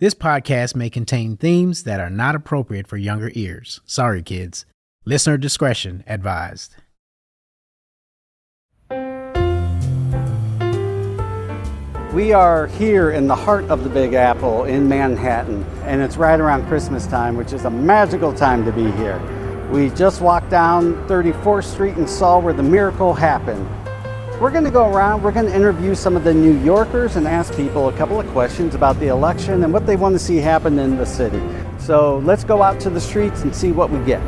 This podcast may contain themes that are not appropriate for younger ears. Sorry, kids. Listener discretion advised. We are here in the heart of the Big Apple in Manhattan, and it's right around Christmas time, which is a magical time to be here. We just walked down 34th Street and saw where the miracle happened. We're going to go around, we're going to interview some of the New Yorkers and ask people a couple of questions about the election and what they want to see happen in the city. So let's go out to the streets and see what we get.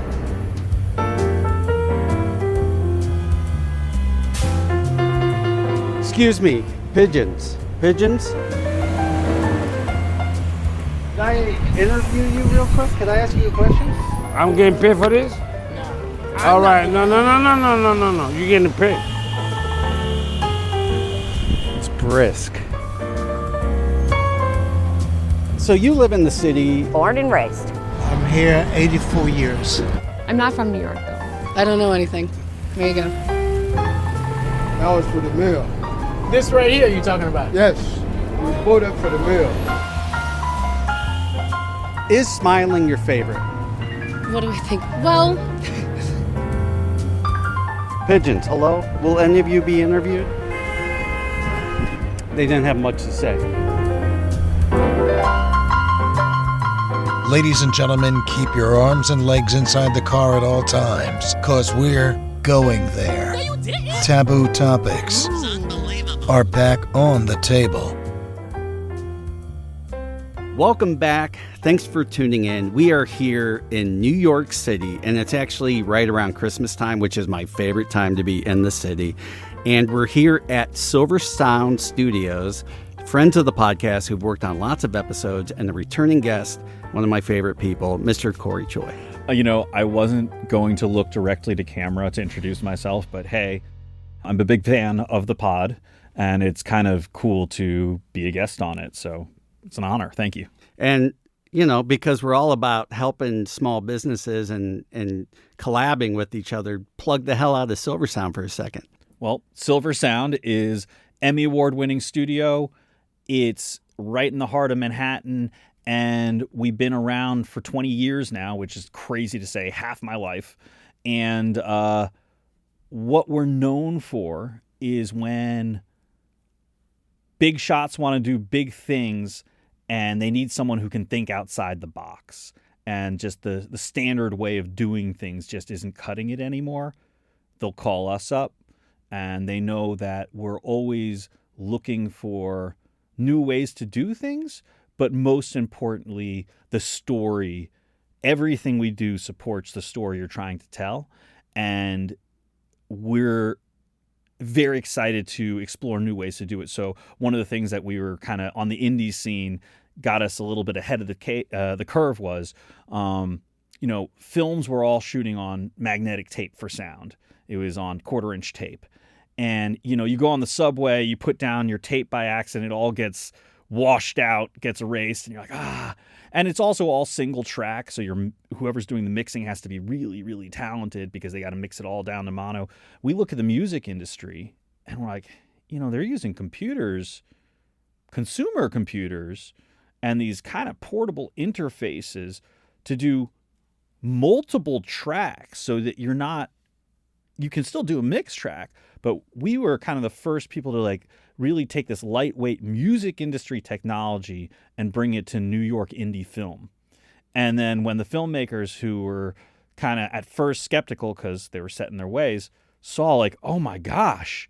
Excuse me, pigeons. Pigeons? Can I interview you real quick? Can I ask you a question? I'm getting paid for this? No. All right, no. You're getting paid. It's brisk. So you live in the city. Born and raised. I'm here 84 years. I'm not from New York, though. I don't know anything. There you go. That was for the meal. This right here you talking about? Yes, we bought it for the meal. Is smiling your favorite? What do we think? Well, Pigeons, hello? Will any of you be interviewed? They didn't have much to say. Ladies and gentlemen, keep your arms and legs inside the car at all times, cause we're going there. Taboo topics are back on the table. Welcome back. Thanks for tuning in. We are here in New York City, and it's actually right around Christmas time, which is my favorite time to be in the city. And we're here at Silver Sound Studios, friends of the podcast who've worked on lots of episodes, and a returning guest, one of my favorite people, Mr. Corey Choi. I wasn't going to look directly to camera to introduce myself, but hey, I'm a big fan of the pod, and it's kind of cool to be a guest on it. So it's an honor. Thank you. And, because we're all about helping small businesses and collabing with each other, plug the hell out of Silver Sound for a second. Well, Silver Sound is Emmy Award-winning studio. It's right in the heart of Manhattan, and we've been around for 20 years now, which is crazy to say, half my life. And what we're known for is when big shots want to do big things and they need someone who can think outside the box. And just the standard way of doing things just isn't cutting it anymore. They'll call us up, and they know that we're always looking for new ways to do things, but most importantly, the story. Everything we do supports the story you're trying to tell, and we're very excited to explore new ways to do it. So one of the things that we were kind of on the indie scene got us a little bit ahead of the curve was, films were all shooting on magnetic tape for sound. It was on 1/4-inch tape. And, you go on the subway, you put down your tape by accident, it all gets washed out, gets erased, and you're like, And it's also all single track, so whoever's doing the mixing has to be really, really talented because they got to mix it all down to mono. We look at the music industry, and we're like, they're using computers, consumer computers, and these kind of portable interfaces to do multiple tracks so that you can still do a mix track, but we were kind of the first people to really take this lightweight music industry technology and bring it to New York indie film. And then when the filmmakers who were kind of at first skeptical because they were set in their ways saw oh my gosh,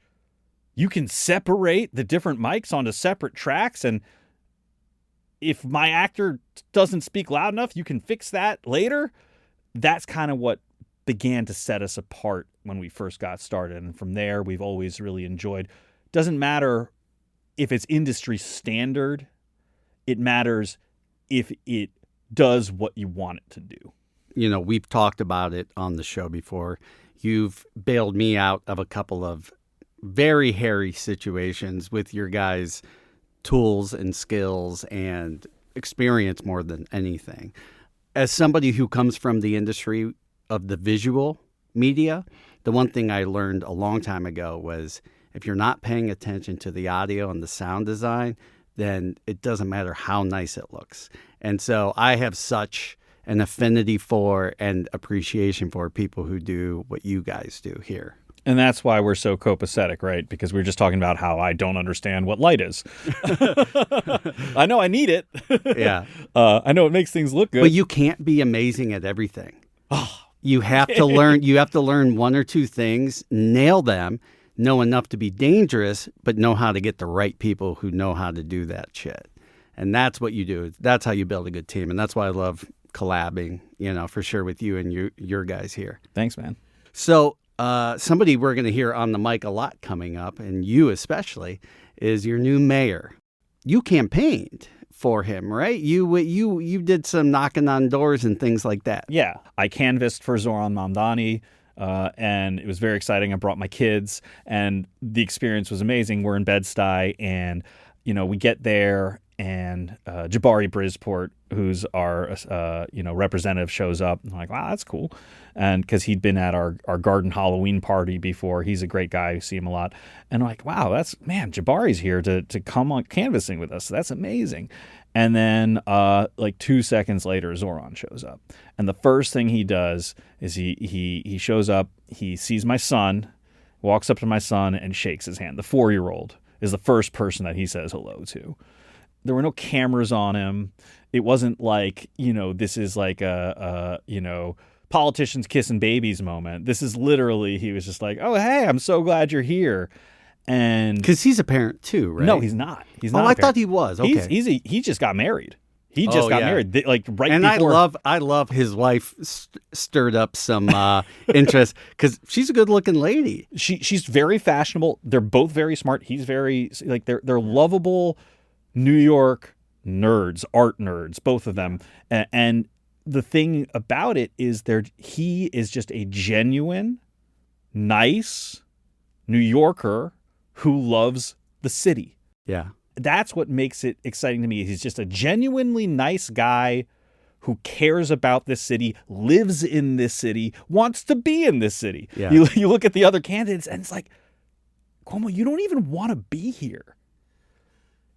you can separate the different mics onto separate tracks, and if my actor doesn't speak loud enough, you can fix that later. That's kind of what began to set us apart when we first got started. And from there, we've always really enjoyed. Doesn't matter if it's industry standard. It matters if it does what you want it to do. We've talked about it on the show before. You've bailed me out of a couple of very hairy situations with your guys' tools and skills and experience more than anything. As somebody who comes from the industry of the visual media, the one thing I learned a long time ago was if you're not paying attention to the audio and the sound design, then it doesn't matter how nice it looks. And so I have such an affinity for and appreciation for people who do what you guys do here. And that's why we're so copacetic, right? Because we were just talking about how I don't understand what light is. I know I need it. Yeah. I know it makes things look good. But you can't be amazing at everything. You have to learn. You have to learn one or two things, nail them, know enough to be dangerous, but know how to get the right people who know how to do that shit. And that's what you do. That's how you build a good team. And that's why I love collabing, for sure with you and your guys here. Thanks, man. So somebody we're going to hear on the mic a lot coming up, and you especially, is your new mayor. You campaigned for him, right? You did some knocking on doors and things like that. Yeah, I canvassed for Zoran Mamdani, and it was very exciting. I brought my kids, and the experience was amazing. We're in Bed-Stuy, and we get there, and Jabari Brizport, who's our representative, shows up. I'm like, wow, that's cool, and because he'd been at our garden Halloween party before. He's a great guy. We see him a lot, and I'm like, wow, Jabari's here to come on canvassing with us. That's amazing. And then 2 seconds later, Zoran shows up, and the first thing he does is he shows up. He sees my son, walks up to my son, and shakes his hand. The 4-year-old is the first person that he says hello to. There were no cameras on him. It wasn't like, this is like a politicians kissing babies moment. This is literally, he was just like, oh, hey, I'm so glad you're here. And because he's a parent too, right? No, he's not. He's not. Oh, I thought he was. Okay. He just got married. He just got married, right and before. I love his wife stirred up some interest because she's a good-looking lady. She's very fashionable. They're both very smart. He's very they're lovable New York nerds, art nerds, both of them. And the thing about it is he is just a genuine, nice New Yorker who loves the city. Yeah. That's what makes it exciting to me. He's just a genuinely nice guy who cares about this city, lives in this city, wants to be in this city. Yeah. You look at the other candidates and it's like, Cuomo, you don't even want to be here.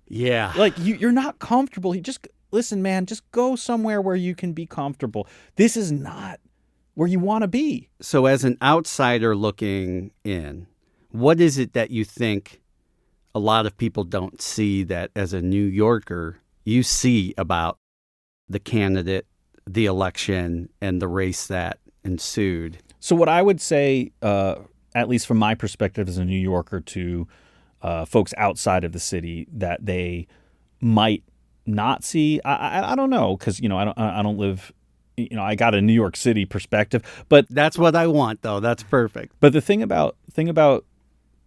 Yeah. Like you're not comfortable. You just listen, man, just go somewhere where you can be comfortable. This is not where you want to be. So as an outsider looking in, what is it that you think a lot of people don't see that as a New Yorker you see about the candidate, the election, and the race that ensued? So what I would say, at least from my perspective as a New Yorker to folks outside of the city, that they might not see, I don't know, because I don't live, I got a New York City perspective, but that's what I want, though. That's perfect. But the thing about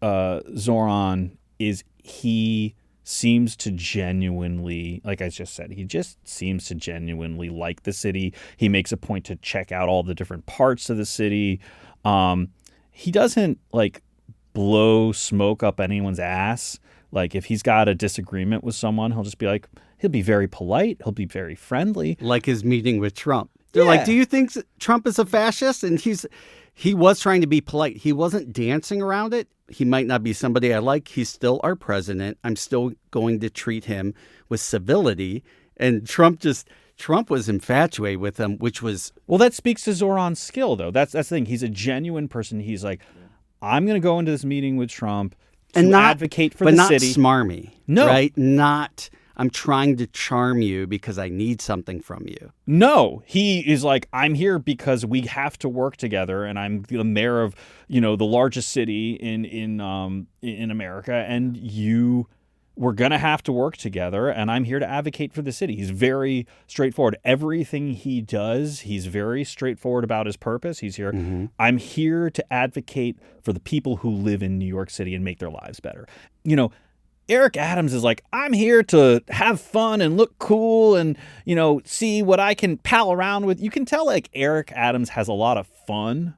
Zoran is he seems to genuinely, like I just said, he just seems to genuinely like the city. He makes a point to check out all the different parts of the city. He doesn't blow smoke up anyone's ass. Like if he's got a disagreement with someone, he'll be very polite. He'll be very friendly. Like his meeting with Trump. They're like, do you think Trump is a fascist? And he was trying to be polite. He wasn't dancing around it. He might not be somebody I like. He's still our president. I'm still going to treat him with civility. And Trump was infatuated with him, which was... Well, that speaks to Zoran's skill, though. That's the thing. He's a genuine person. He's like, I'm going to go into this meeting with Trump to advocate for the city. But not smarmy. No. Right? Not... I'm trying to charm you because I need something from you. No, he is like, I'm here because we have to work together, and I'm the mayor of, the largest city in America, and we're gonna have to work together, and I'm here to advocate for the city. He's very straightforward. Everything he does, he's very straightforward about his purpose. He's here. Mm-hmm. I'm here to advocate for the people who live in New York City and make their lives better. Eric Adams is like, I'm here to have fun and look cool and, see what I can pal around with. You can tell Eric Adams has a lot of fun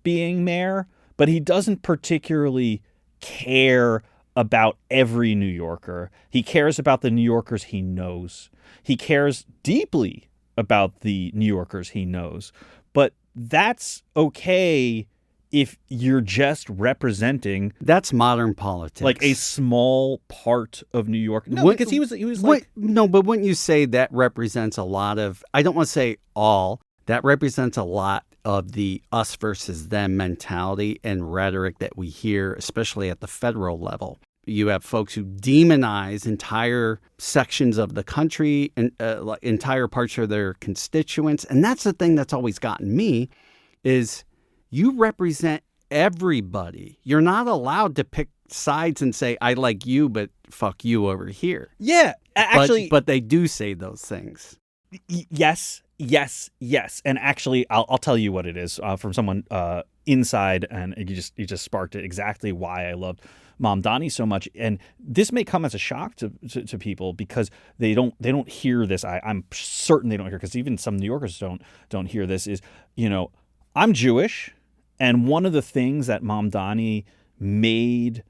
being mayor, but he doesn't particularly care about every New Yorker. He cares about the New Yorkers he knows. He cares deeply about the New Yorkers he knows. But that's okay if you're just representing That's modern politics. like a small part of New York. No, What- because he was What, like, no, but wouldn't you say that represents a lot of, I don't want to say all, that represents a lot of the us versus them mentality and rhetoric that we hear, especially at the federal level. You have folks who demonize entire sections of the country and entire parts of their constituents. And that's the thing that's always gotten me is you represent everybody. You're not allowed to pick sides and say, I like you, but fuck you over here. yeah, actually, But they do say those things. yes. And actually, I'll tell you what it is from someone inside, and you just sparked it exactly why I loved Mamdani so much. And this may come as a shock to people because they don't hear this. I'm certain they don't hear, because even some New Yorkers don't hear this. Is, I'm Jewish, and one of the things that Mamdani made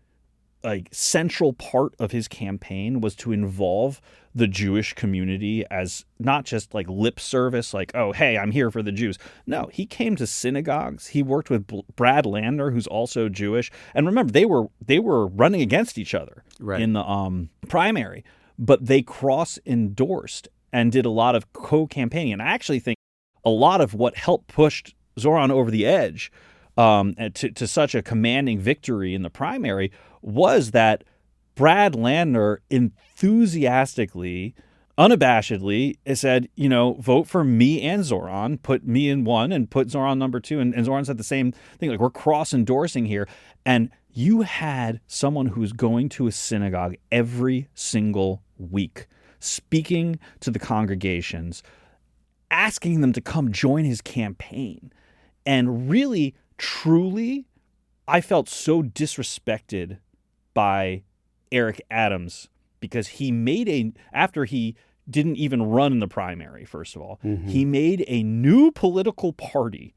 like central part of his campaign was to involve the Jewish community as not just like lip service, like, oh, hey, I'm here for the Jews. No, he came to synagogues. He worked with Brad Lander, who's also Jewish. And remember, they were running against each other in the primary, but they cross-endorsed and did a lot of co-campaigning. And I actually think a lot of what helped push Zoran over the edge to such a commanding victory in the primary was that Brad Lander enthusiastically, unabashedly said, vote for me and Zoran, put me in one and put Zoran number two. And Zoran said the same thing, like, we're cross-endorsing here. And you had someone who's going to a synagogue every single week, speaking to the congregations, asking them to come join his campaign. And really, truly, I felt so disrespected by Eric Adams because after he didn't even run in the primary, first of all, he made a new political party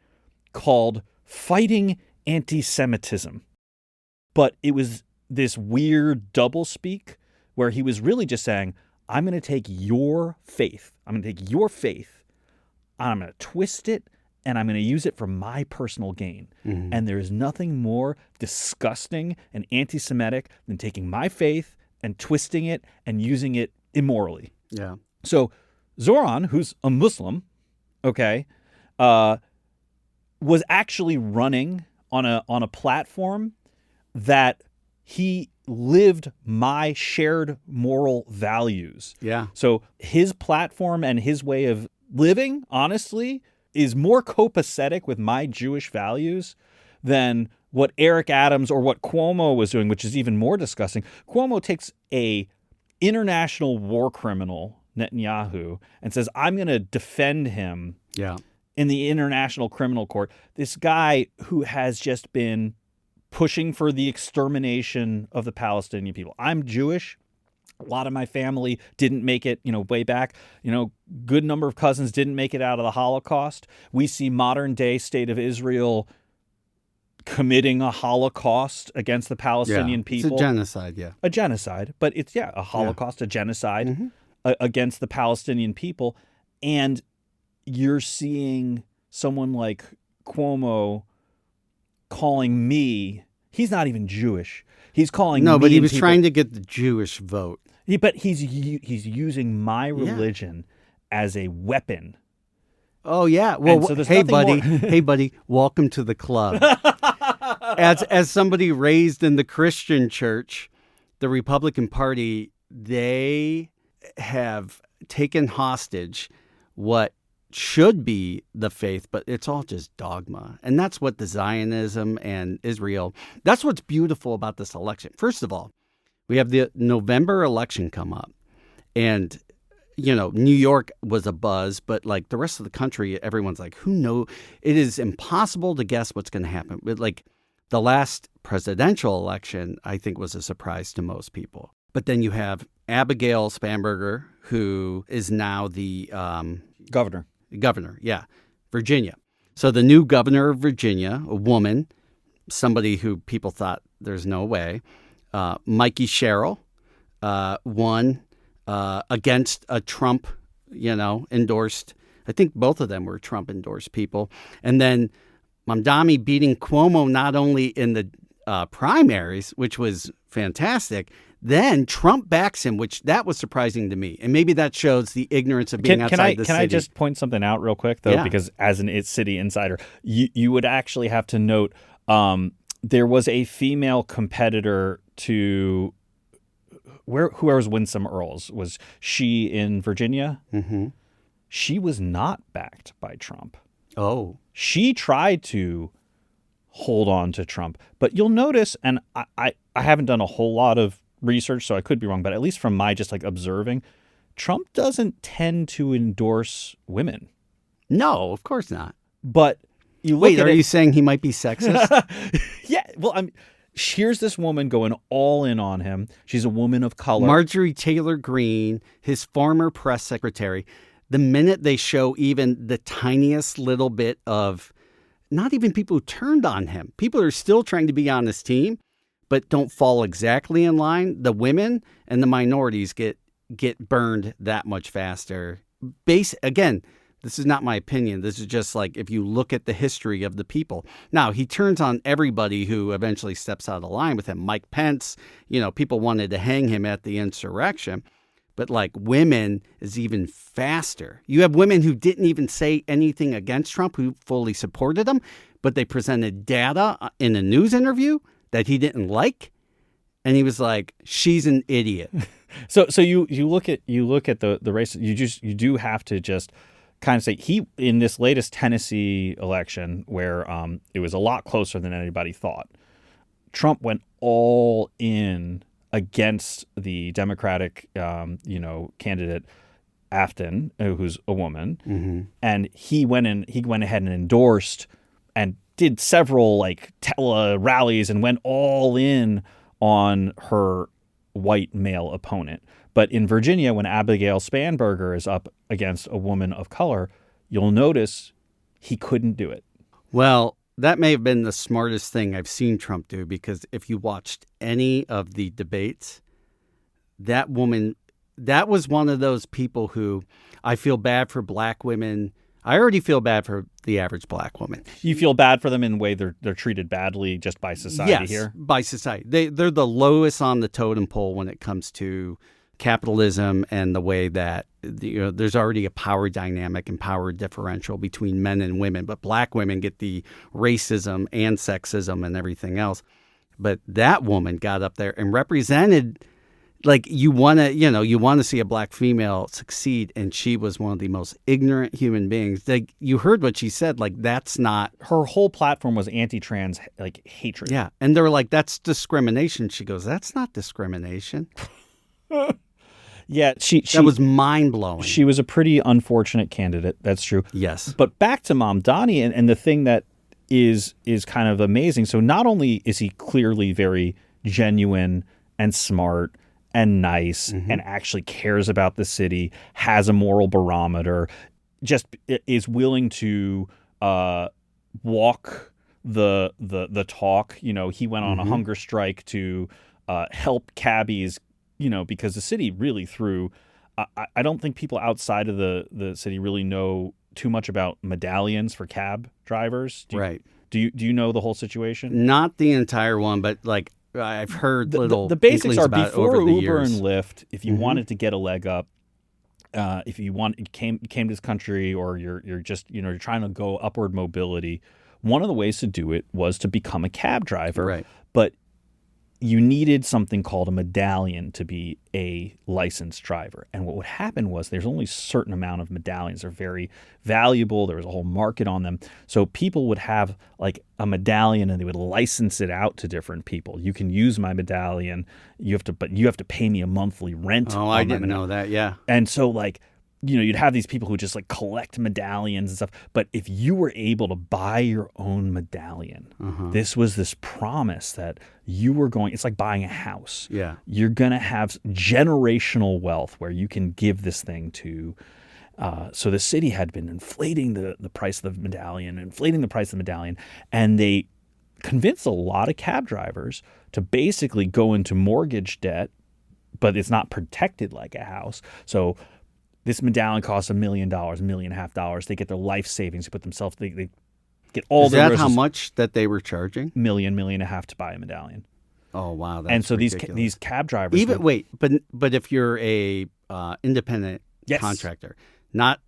called Fighting Anti-Semitism. But it was this weird doublespeak where he was really just saying, I'm going to take your faith. I'm going to take your faith. I'm going to twist it, and I'm going to use it for my personal gain. And there is nothing more disgusting and anti-Semitic than taking my faith and twisting it and using it immorally. Yeah. So Zoran, who's a Muslim, was actually running on a platform that he lived my shared moral values. Yeah. So his platform and his way of living, honestly, is more copacetic with my Jewish values than what Eric Adams or what Cuomo was doing, which is even more disgusting. Cuomo takes a international war criminal, Netanyahu, and says, I'm going to defend him in the International Criminal Court. This guy who has just been pushing for the extermination of the Palestinian people. I'm Jewish. A lot of my family didn't make it, way back. Good number of cousins didn't make it out of the Holocaust. We see modern day state of Israel committing a Holocaust against the Palestinian people. It's a genocide, yeah. A genocide, but it's, a Holocaust, a genocide against the Palestinian people. And you're seeing someone like Cuomo calling me, he's not even Jewish. He's calling me. No, but he was people, trying to get the Jewish vote. But he's using my religion as a weapon. Oh yeah. Well, so hey buddy, hey buddy, welcome to the club. As somebody raised in the Christian church, the Republican Party, they have taken hostage what should be the faith, but it's all just dogma. And that's what the Zionism and Israel, that's what's beautiful about this election. First of all, we have the November election come up, and New York was a buzz, but like the rest of the country, everyone's like, who knows? It is impossible to guess what's going to happen. But like the last presidential election, I think was a surprise to most people. But then you have Abigail Spanberger, who is now the governor, Virginia. So the new governor of Virginia, a woman, somebody who people thought there's no way, Mikey Sherrill, won against a Trump, endorsed. I think both of them were Trump endorsed people. And then Mamdani beating Cuomo not only in the primaries, which was fantastic, then Trump backs him, which that was surprising to me. And maybe that shows the ignorance of being outside the city. Can I just point something out real quick, though? Yeah. Because as an It City insider, you would actually have to note there was a female competitor to whoever's Winsome Earls. Was she in Virginia? Mm-hmm. She was not backed by Trump. Oh. She tried to hold on to Trump. But you'll notice, and I haven't done a whole lot of research, so I could be wrong, but at least from my just like observing, Trump doesn't tend to endorse women. No, of course not. But you look Wait, at are you saying he might be sexist? Yeah, well, here's this woman going all in on him. She's a woman of color. Marjorie Taylor Greene, his former press secretary. The minute they show even the tiniest little bit of, not even people who turned on him, people are still trying to be on his team, but don't fall exactly in line. The women and the minorities get burned that much faster. Again, this is not my opinion. This is just like if you look at the history of the people. Now, he turns on everybody who eventually steps out of line with him. Mike Pence, people wanted to hang him at the insurrection. But like women is even faster. You have women who didn't even say anything against Trump, who fully supported him, but they presented data in a news interview that he didn't like, and he was like, "She's an idiot." So you look at the race. You do have to just kind of say he in this latest Tennessee election where it was a lot closer than anybody thought. Trump went all in against the Democratic, candidate Afton, who's a woman, Mm-hmm. and he went ahead and endorsed and did several like tele rallies and went all in on her white male opponent. But in Virginia, when Abigail Spanberger is up against a woman of color, you'll notice he couldn't do it. Well, that may have been the smartest thing I've seen Trump do, because if you watched any of the debates, that woman, that was one of those people who I feel bad for black women. I already feel bad for the average black woman. You feel bad for them in the way they're treated badly just by society here? By society. They're the lowest on the totem pole when it comes to capitalism and the way that there's already a power dynamic and power differential between men and women, but black women get the racism and sexism and everything else. But that woman got up there and represented, like, you want to see a black female succeed, and she was one of the most ignorant human beings. Like, you heard what she said, like, that's not, her whole platform was anti-trans, like, hatred. Yeah, and they were like, that's discrimination. She goes, that's not discrimination. Yeah, that was mind-blowing. She was a pretty unfortunate candidate. That's true. Yes. But back to Mamdani, and the thing that is kind of amazing. So not only is he clearly very genuine and smart and nice, mm-hmm. and actually cares about the city, has a moral barometer, just is willing to walk the talk. He went on mm-hmm. a hunger strike to help cabbies, because the city really threw. I don't think people outside of the city really know too much about medallions for cab drivers. Right. Do you know the whole situation? Not the entire one, but like I've heard the basics are about before over the Uber years. and Lyft. If you mm-hmm. wanted to get a leg up, if you came to this country, or you're just you're trying to go upward mobility, one of the ways to do it was to become a cab driver. Right. But you needed something called a medallion to be a licensed driver. And what would happen was there's only a certain amount of medallions. They're very valuable. There was a whole market on them. So people would have like a medallion and they would license it out to different people. You can use my medallion. But you have to pay me a monthly rent. Oh, I didn't know that. Yeah. And so like, you'd have these people who just like collect medallions and stuff. But if you were able to buy your own medallion, uh-huh. this was this promise that you were it's like buying a house. Yeah. You're going to have generational wealth where you can give this thing to. So the city had been inflating the price of the medallion, and they convinced a lot of cab drivers to basically go into mortgage debt, but it's not protected like a house. So this medallion costs $1 million, $1.5 million. They get their life savings. They put themselves. They Get all Is the that roses. how much that they were charging? Million and a half to buy a medallion. Oh wow! That's And so ridiculous. these cab drivers Even wait, but if you're a independent Yes. contractor, not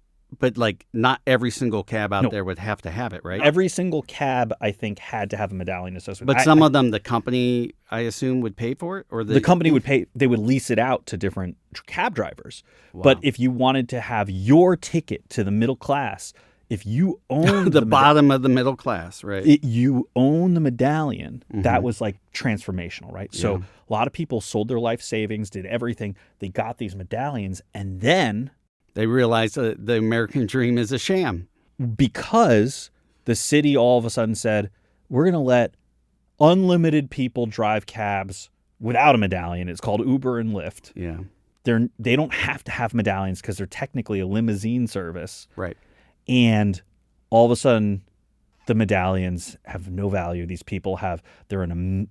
every single cab out there would have to have it, right? every single cab I think had to have a medallion associated. But some of them, the company, I assume, would pay for it, or the company would pay. They would lease it out to different cab drivers. Wow. But if you wanted to have your ticket to the middle class, if you owned the bottom of the middle class, right? you own the medallion, that was like transformational, right? So a lot of people sold their life savings, did everything. They got these medallions, and then They realized that the American dream is a sham. because the city all of a sudden said, we're going to let unlimited people drive cabs without a medallion. It's called Uber and Lyft. Yeah, They don't have to have medallions because they're technically a limousine service. right. And all of a sudden, the medallions have no value. These people they're in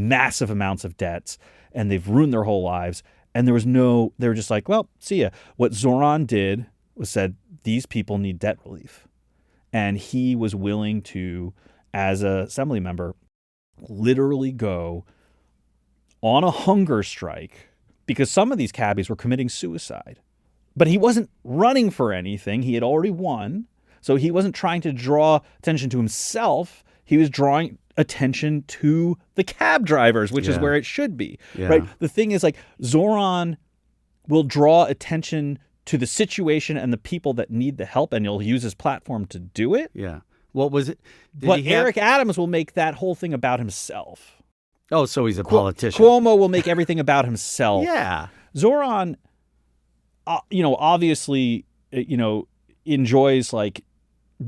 massive amounts of debts, and they've ruined their whole lives. And they were just like, well, see ya. What Zoran did was said, these people need debt relief. And he was willing to, as an assembly member, literally go on a hunger strike because some of these cabbies were committing suicide. But he wasn't running for anything. He had already won. So he wasn't trying to draw attention to himself. He was drawing attention to the cab drivers, which is where it should be. Yeah. Right? The thing is, like, Zoran will draw attention to the situation and the people that need the help, and he'll use his platform to do it. Yeah. What was it? But Eric Adams will make that whole thing about himself. Oh, so he's a politician. Cuomo will make everything about himself. Yeah. Zoran, obviously, enjoys like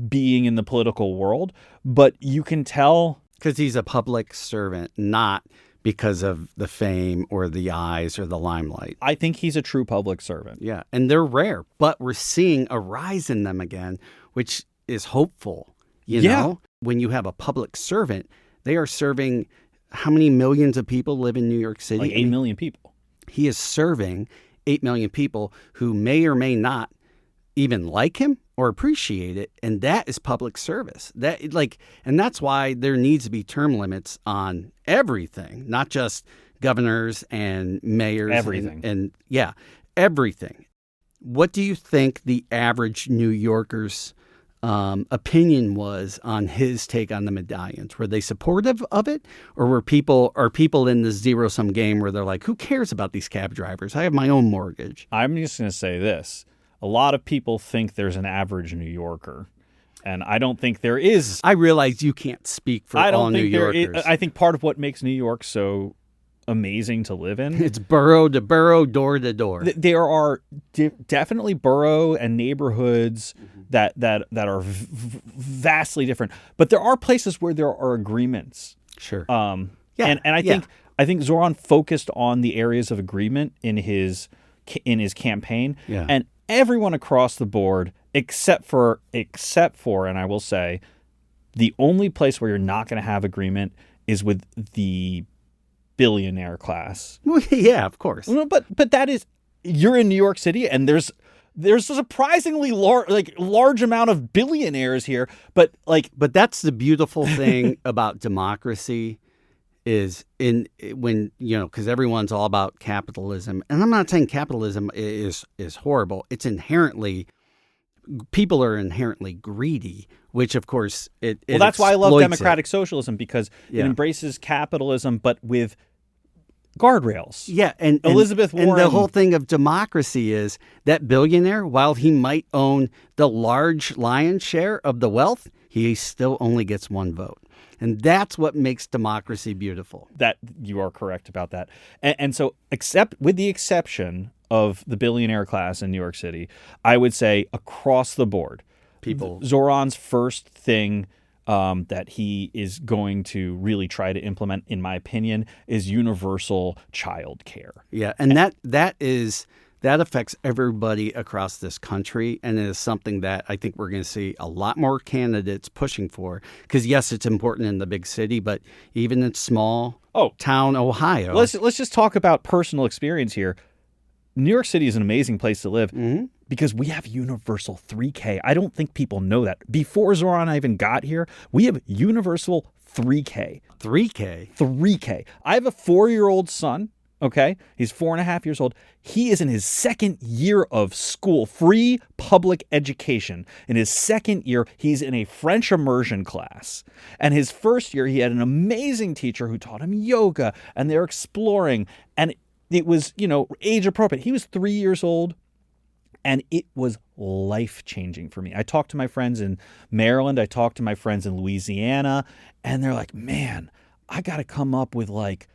being in the political world, but you can tell Because he's a public servant, not because of the fame or the eyes or the limelight. I think he's a true public servant. Yeah. And they're rare, but we're seeing a rise in them again, which is hopeful. You know, when you have a public servant, they are serving how many millions of people live in New York City? Like 8 million people. He is serving 8 million people who may or may not even like him or appreciate it, and that is public service. And that's why there needs to be term limits on everything, not just governors and mayors. Everything. And everything. What do you think the average New Yorker's opinion was on his take on the medallions? Were they supportive of it, or are people in the zero-sum game where they're like, who cares about these cab drivers? I have my own mortgage. I'm just going to say this. A lot of people think there's an average New Yorker, and I don't think there is. I realize you can't speak for all New Yorkers. I think part of what makes New York so amazing to live in, it's borough to borough, door to door. There are definitely borough and neighborhoods that are vastly different, but there are places where there are agreements. Sure. And I think Zoran focused on the areas of agreement in his campaign, and everyone across the board, except for, and I will say, the only place where you're not going to have agreement is with the billionaire class. Well, yeah, of course. But that is, you're in New York City, and there's a surprisingly large amount of billionaires here. But that's the beautiful thing about democracy. Is because everyone's all about capitalism, and I'm not saying capitalism is horrible. It's people are inherently greedy, which of course that's why I love exploits democratic socialism, because it embraces capitalism but with guardrails. Yeah, and Elizabeth Warren. And the whole thing of democracy is that billionaire, while he might own the large lion's share of the wealth, he still only gets one vote. And that's what makes democracy beautiful. That you are correct about that. And so, with the exception of the billionaire class in New York City, I would say across the board, Zoran's first thing that he is going to really try to implement, in my opinion, is universal child care. Yeah, and that affects everybody across this country, and it is something that I think we're going to see a lot more candidates pushing for. Because yes, it's important in the big city, but even in small town Ohio. Let's just talk about personal experience here. New York City is an amazing place to live because we have universal 3K. I don't think people know that. Before Zora and I even got here, we have universal 3K. 3K? 3K. I have a 4-year-old son, okay? He's 4.5 years old. He is in his second year of school, free public education. In his second year, he's in a French immersion class. And his first year, he had an amazing teacher who taught him yoga, and they're exploring. And it was, age appropriate. He was 3 years old, and it was life-changing for me. I talked to my friends in Maryland. I talked to my friends in Louisiana, and they're like, man, I got to come up with like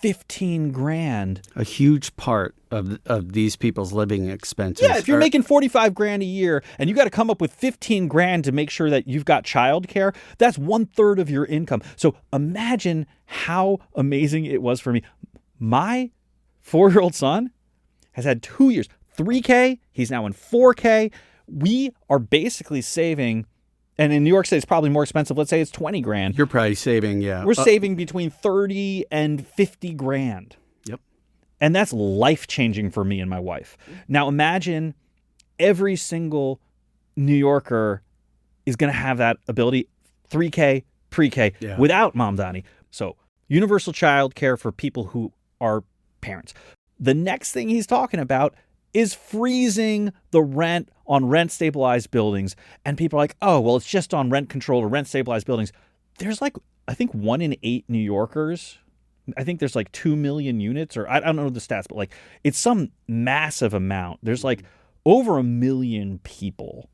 15 grand. A huge part of these people's living expenses. Yeah, if you're making 45 grand a year and you got to come up with 15 grand to make sure that you've got childcare, that's 1/3 of your income. So imagine how amazing it was for me. My 4-year-old son has had 2 years, 3K. He's now in 4K. We are basically saving, and in New York State, it's probably more expensive. Let's say it's 20 grand. You're probably saving, yeah. We're saving between 30 and 50 grand. Yep. And that's life-changing for me and my wife. Now imagine every single New Yorker is going to have that ability, 3K, pre-K, without Mamdani. So universal child care for people who are parents. The next thing he's talking about is freezing the rent on rent-stabilized buildings. And people are like, oh, well, it's just on rent-controlled or rent-stabilized buildings. There's like, I think 1 in 8 New Yorkers, I think there's like 2 million units, or I don't know the stats, but like it's some massive amount. There's like over 1 million people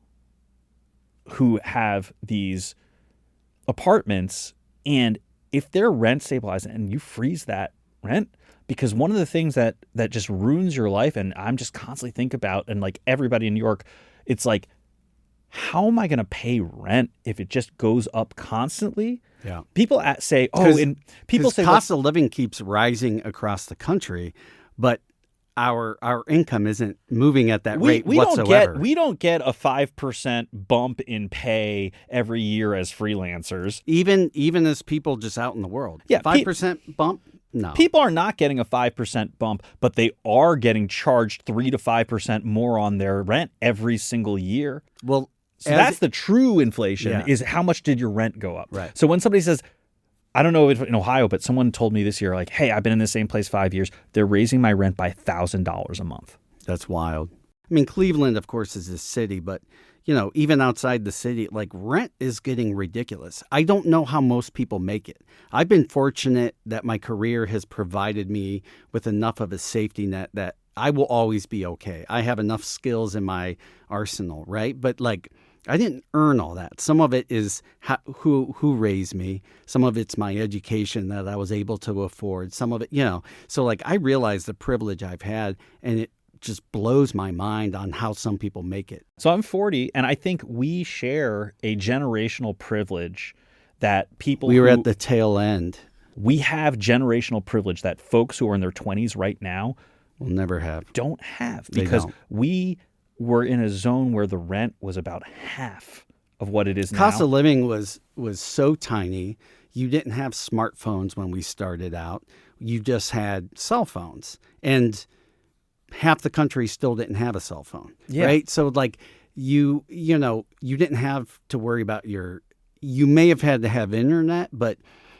who have these apartments. And if they're rent-stabilized and you freeze that rent, because one of the things that just ruins your life, and I'm just constantly thinking about, and like everybody in New York, it's like, how am I going to pay rent if it just goes up constantly? Yeah. People say, and people say cost of living keeps rising across the country, but our income isn't moving at that rate whatsoever. We don't get a 5% bump in pay every year as freelancers. Even as people just out in the world. Yeah, 5% bump? No. People are not getting a 5% bump, but they are getting charged 3 to 5% more on their rent every single year. Well, so that's the true inflation, is how much did your rent go up? Right. So when somebody says, I don't know if in Ohio, but someone told me this year, like, hey, I've been in the same place 5 years. They're raising my rent by $1,000 a month. That's wild. I mean, Cleveland, of course, is a city, but, even outside the city, like rent is getting ridiculous. I don't know how most people make it. I've been fortunate that my career has provided me with enough of a safety net that I will always be okay. I have enough skills in my arsenal, right? But like, I didn't earn all that. Some of it is who raised me. Some of it's my education that I was able to afford. Some of it, So like, I realize the privilege I've had, and it just blows my mind on how some people make it. So I'm 40, and I think we share a generational privilege that people We were at the tail end. We have generational privilege that folks who are in their 20s right now will never have. Don't have, because we were in a zone where the rent was about half of what it is now. Cost of living was so tiny. You didn't have smartphones when we started out. You just had cell phones. And half the country still didn't have a cell phone, right? So like you didn't have to worry about you may have had to have internet, but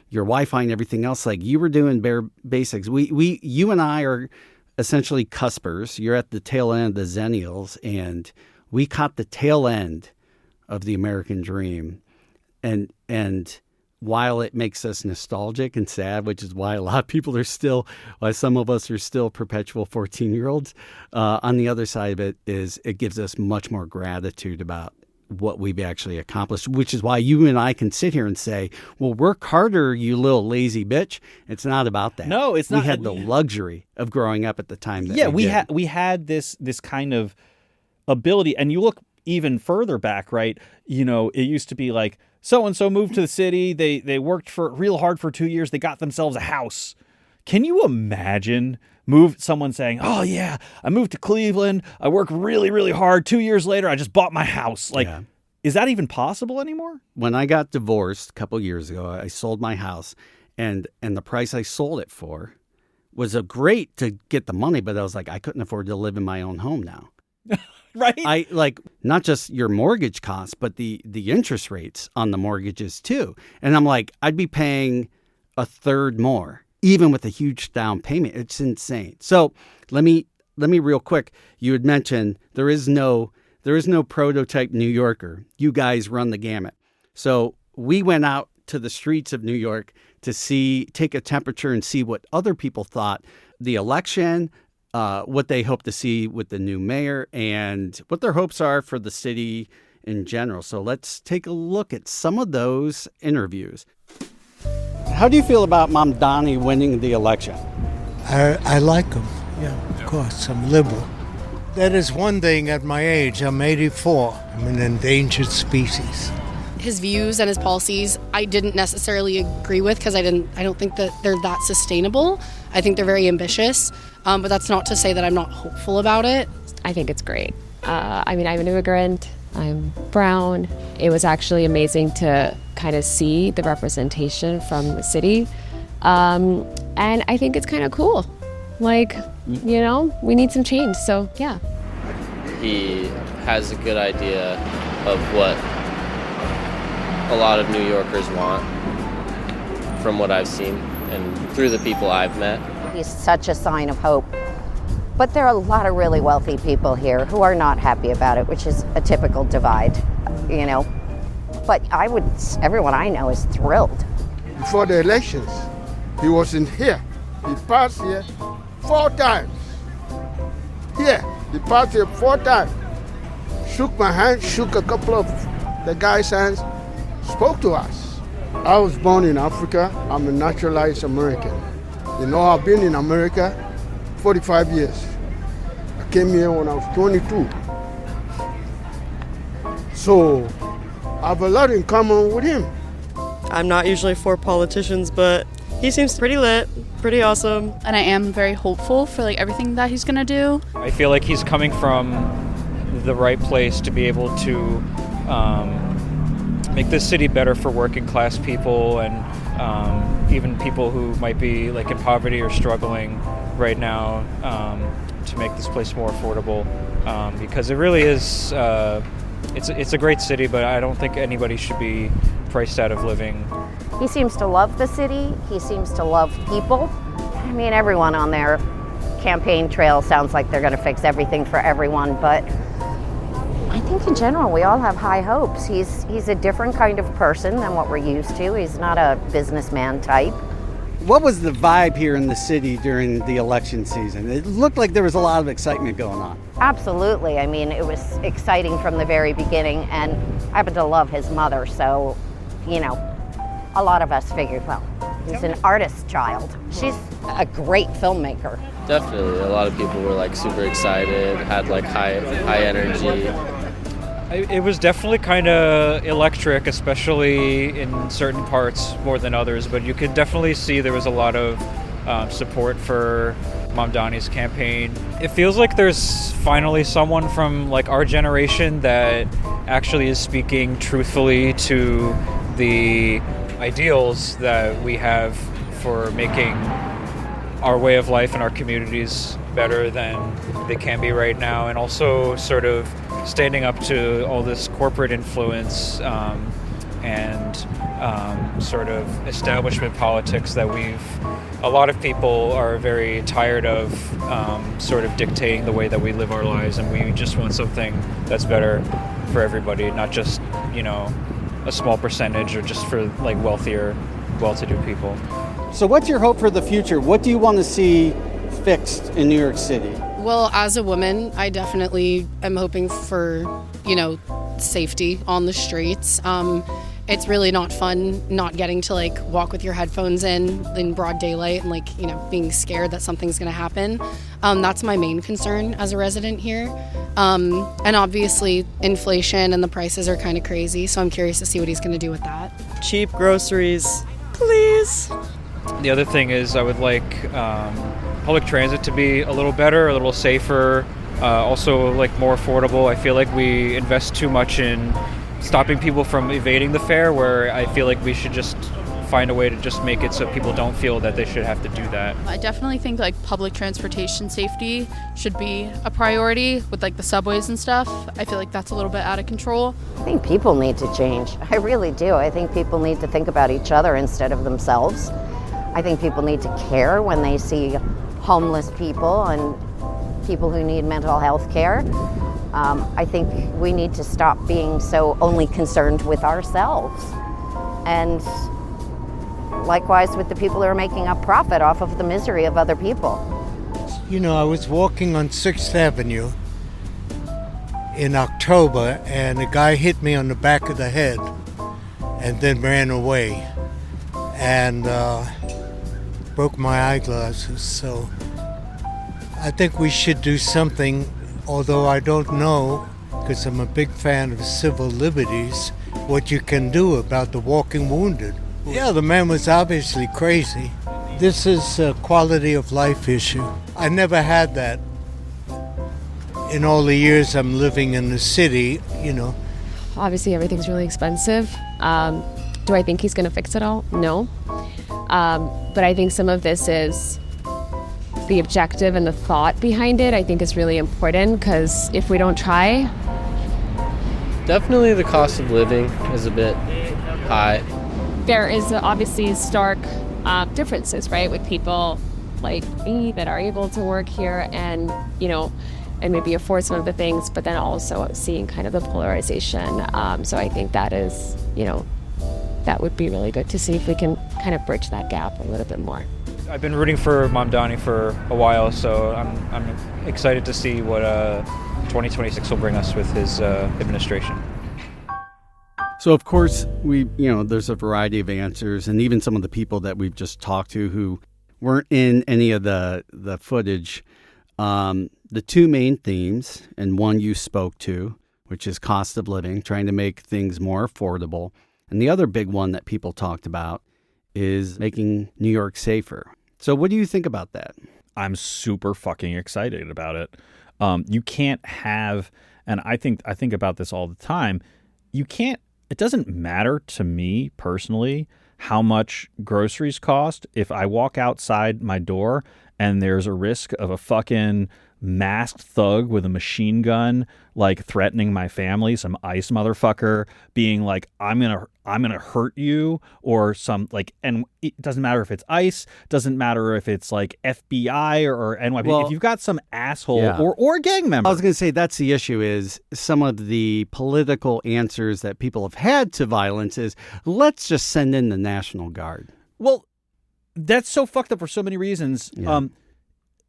your Wi-Fi and everything else, like you were doing bare basics. You and I are essentially cuspers. You're at the tail end of the Zennials, and we caught the tail end of the American dream. And while it makes us nostalgic and sad, which is why a lot of people why some of us are still perpetual 14-year-olds, on the other side of it is it gives us much more gratitude about what we've actually accomplished, which is why you and I can sit here and say, well, work harder, you little lazy bitch. It's not about that. No, it's not. We had the luxury of growing up at the time that we had this kind of ability. And you look even further back, right? It used to be like, so-and-so moved to the city. They worked real hard for 2 years. They got themselves a house. Can you imagine someone saying, oh, yeah, I moved to Cleveland. I worked really, really hard. 2 years later, I just bought my house. Like, is that even possible anymore? When I got divorced a couple years ago, I sold my house, and the price I sold it for was a great to get the money, but I was like, I couldn't afford to live in my own home now. Right? I like not just your mortgage costs, but the interest rates on the mortgages too. And I'm like, I'd be paying a third more, even with a huge down payment. It's insane. So let me real quick. You had mentioned there is no prototype New Yorker. You guys run the gamut. So we went out to the streets of New York to take a temperature and see what other people thought the election, what they hope to see with the new mayor, and what their hopes are for the city in general. So let's take a look at some of those interviews. How do you feel about Mamdani winning the election? I like him. Yeah, of course. I'm liberal. That is one thing at my age. I'm 84. I'm an endangered species. His views and his policies I didn't necessarily agree with because I don't think that they're that sustainable. I think they're very ambitious, but that's not to say that I'm not hopeful about it. I think it's great. I'm an immigrant. I'm brown. It was actually amazing to kind of see the representation from the city. And I think it's kind of cool. Like, we need some change. So, yeah. He has a good idea of what a lot of New Yorkers want from what I've seen and through the people I've met. He's such a sign of hope. But there are a lot of really wealthy people here who are not happy about it, which is a typical divide, But everyone I know is thrilled. Before the elections, he was in here. He passed here 4 times. Here, he passed here 4 times. Shook my hand, shook a couple of the guys' hands, spoke to us. I was born in Africa. I'm a naturalized American. I've been in America 45 years. I came here when I was 22. So I have a lot in common with him. I'm not usually for politicians, but he seems pretty lit, pretty awesome. And I am very hopeful for everything that he's gonna do. I feel like he's coming from the right place to be able to make this city better for working class people and even people who might be in poverty or struggling right now, to make this place more affordable, because it really is. It's a great city, but I don't think anybody should be priced out of living. He seems to love the city. He seems to love people. Everyone on their campaign trail sounds like they're going to fix everything for everyone, but I think in general we all have high hopes. He's a different kind of person than what we're used to. He's not a businessman type. What was the vibe here in the city during the election season? It looked like there was a lot of excitement going on. Absolutely. It was exciting from the very beginning, and I happen to love his mother, so, a lot of us figured, well, he's an artist's child. She's a great filmmaker. Definitely. A lot of people were super excited, had high energy. It was definitely kind of electric, especially in certain parts more than others, but you could definitely see there was a lot of support for Mamdani's campaign. It feels like there's finally someone from our generation that actually is speaking truthfully to the ideals that we have for making our way of life and our communities better than they can be right now, and also sort of standing up to all this corporate influence and sort of establishment politics that a lot of people are very tired of, sort of dictating the way that we live our lives, and we just want something that's better for everybody, not just, a small percentage or just for wealthier, well-to-do people. So what's your hope for the future? What do you want to see fixed in New York City? Well, as a woman, I definitely am hoping for, safety on the streets. It's really not fun not getting to walk with your headphones in broad daylight and being scared that something's going to happen. That's my main concern as a resident here. And obviously inflation and the prices are kind of crazy, so I'm curious to see what he's going to do with that. Cheap groceries, please. The other thing is I would like public transit to be a little better, a little safer, also more affordable. I feel like we invest too much in stopping people from evading the fare, where I feel like we should just find a way to just make it so people don't feel that they should have to do that. I definitely think like public transportation safety should be a priority with like the subways and stuff. I feel like that's a little bit out of control. I think people need to change. I really do. I think people need to think about each other instead of themselves. I think people need to care when they see homeless people and people who need mental health care. I think we need to stop being so only concerned with ourselves. And likewise with the people who are making a profit off of the misery of other people. You know, I was walking on 6th Avenue in October, and a guy hit me on the back of the head and then ran away and broke my eyeglasses. So I think we should do something, although I don't know, because I'm a big fan of civil liberties, what you can do about the walking wounded. Yeah, the man was obviously crazy. This is a quality of life issue. I never had that in all the years I'm living in the city, you know. Obviously, everything's really expensive. Do I think he's going to fix it all? No. But I think some of this is the objective and the thought behind it, I think is really important, because if we don't try... Definitely the cost of living is a bit high. There is obviously stark differences, right, with people like me that are able to work here and, you know, and maybe afford some of the things, but then also seeing kind of the polarization. So I think that is, you know, that would be really good to see if we can kind of bridge that gap a little bit more. I've been rooting for Mamdani for a while, so I'm excited to see what 2026 will bring us with his administration. So, of course, there's a variety of answers, and even some of the people that we've just talked to who weren't in any of the footage. The two main themes, and one you spoke to, which is cost of living, trying to make things more affordable. And the other big one that people talked about is making New York safer. So what do you think about that? I'm super fucking excited about it. You can't have, and I think about this all the time, it doesn't matter to me personally how much groceries cost if I walk outside my door and there's a risk of a fucking masked thug with a machine gun like threatening my family, some ICE motherfucker being like, I'm gonna hurt you, or some like, and it doesn't matter if it's ICE, doesn't matter if it's like FBI or NYPD. Well, if you've got some asshole or gang member. I was gonna say that's the issue, is some of the political answers that people have had to violence is, let's just send in the National Guard. Well, that's so fucked up for so many reasons. Yeah.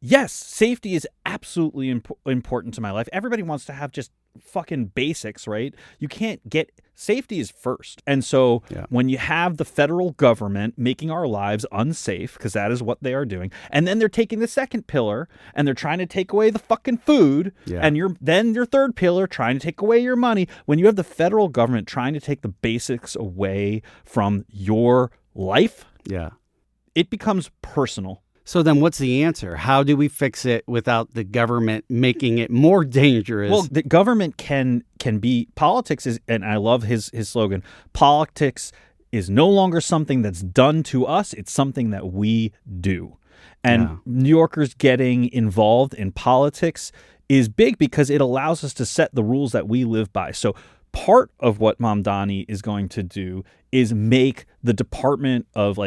Yes, safety is absolutely important to my life. Everybody wants to have just fucking basics, right? You can't get... Safety is first. And so when you have the federal government making our lives unsafe, because that is what they are doing, and then they're taking the second pillar and they're trying to take away the fucking food, and then your third pillar trying to take away your money. When you have the federal government trying to take the basics away from your life, it becomes personal. So then what's the answer? How do we fix it without the government making it more dangerous? Well, the government can be, politics is, and I love his slogan, politics is no longer something that's done to us, it's something that we do. And New Yorkers getting involved in politics is big because it allows us to set the rules that we live by. So part of what Mamdani is going to do is make the Department of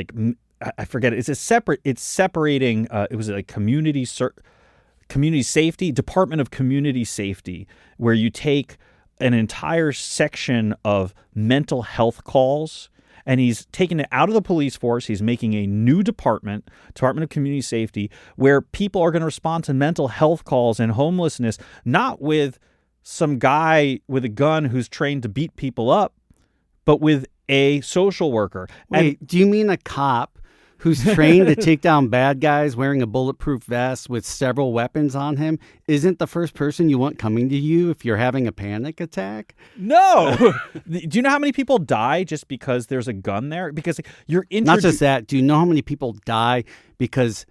I forget it. It's separating. It was like community safety, Department of Community Safety, where you take an entire section of mental health calls, and he's taking it out of the police force. He's making a new Department of Community Safety, where people are going to respond to mental health calls and homelessness, not with some guy with a gun who's trained to beat people up, but with a social worker. Wait, do you mean a cop who's trained to take down bad guys wearing a bulletproof vest with several weapons on him isn't the first person you want coming to you if you're having a panic attack? No. Do you know how many people die just because there's a gun there? Because you're Not just that. Do you know how many people die because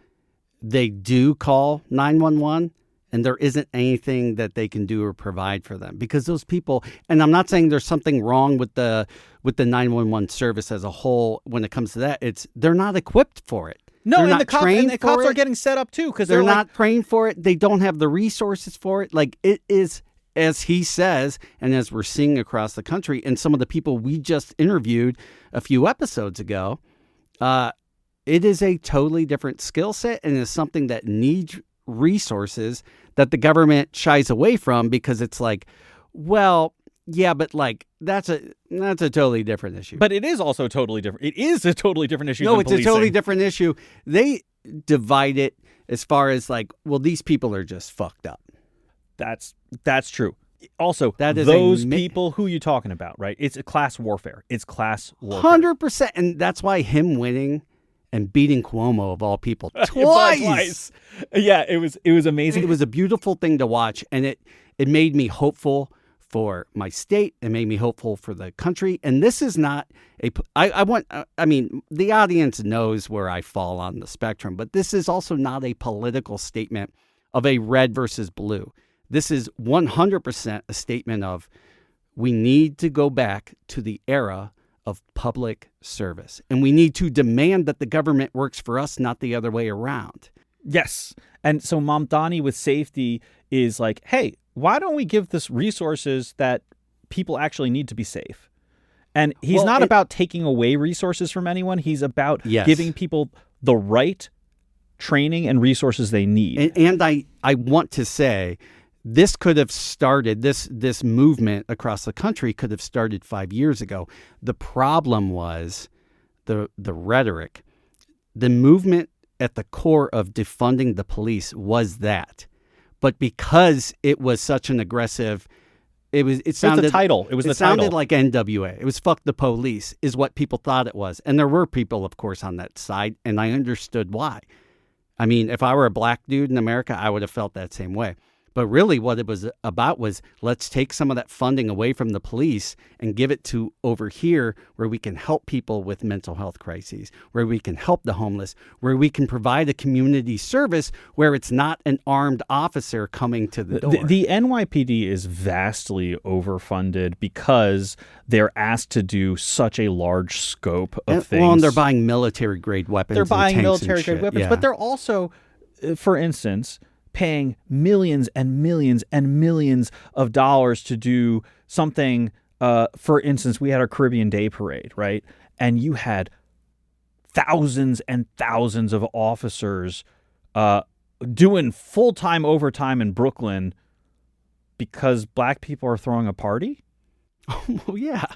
they do call 911 and there isn't anything that they can do or provide for them because those people, and I'm not saying there's something wrong with the 911 service as a whole when it comes to that. They're not equipped for it. No, they're and not the cops, trained and the cops for are it. getting set up too because They're like, not trained for it. They don't have the resources for it. Like it is, as he says, and as we're seeing across the country, and some of the people we just interviewed a few episodes ago, it is a totally different skill set and is something that needs resources that the government shies away from because it's like, well, yeah, but like that's a totally different issue. But it is also totally different. It is a totally different issue. No, than it's policing. a totally different issue. They divide it as far as like, well, these people are just fucked up. That's true. Also, that is those people who you talking about, right? It's a class warfare. It's class warfare. 100%. And that's why him winning and beating Cuomo of all people twice. Yeah, it was amazing. It was a beautiful thing to watch, and it made me hopeful for my state. It made me hopeful for the country. And this is not I mean, the audience knows where I fall on the spectrum, but this is also not a political statement of a red versus blue. This is 100% a statement of we need to go back to the era of public service. And we need to demand that the government works for us, not the other way around. Yes. And so Mamdani with safety is like, hey, why don't we give this resources that people actually need to be safe? And he's not about taking away resources from anyone. He's about giving people the right training and resources they need. And I want to say this could have started, this movement across the country could have started 5 years ago. The problem was the rhetoric. The movement at the core of defunding the police was that. But because it was such an aggressive, it sounded the title. It was the sounded title. like NWA. It was fuck the police is what people thought it was. And there were people, of course, on that side, and I understood why. I mean, if I were a black dude in America, I would have felt that same way. But really what it was about was let's take some of that funding away from the police and give it to over here where we can help people with mental health crises, where we can help the homeless, where we can provide a community service where it's not an armed officer coming to the door. The NYPD is vastly overfunded because they're asked to do such a large scope of things. Well, and they're buying military-grade weapons. They're buying and tanks military-grade weapons, yeah. but they're also, for instance, paying millions and millions and millions of dollars to do something. For instance, we had our Caribbean Day Parade, right? And you had thousands and thousands of officers doing full-time overtime in Brooklyn because black people are throwing a party. Well, yeah,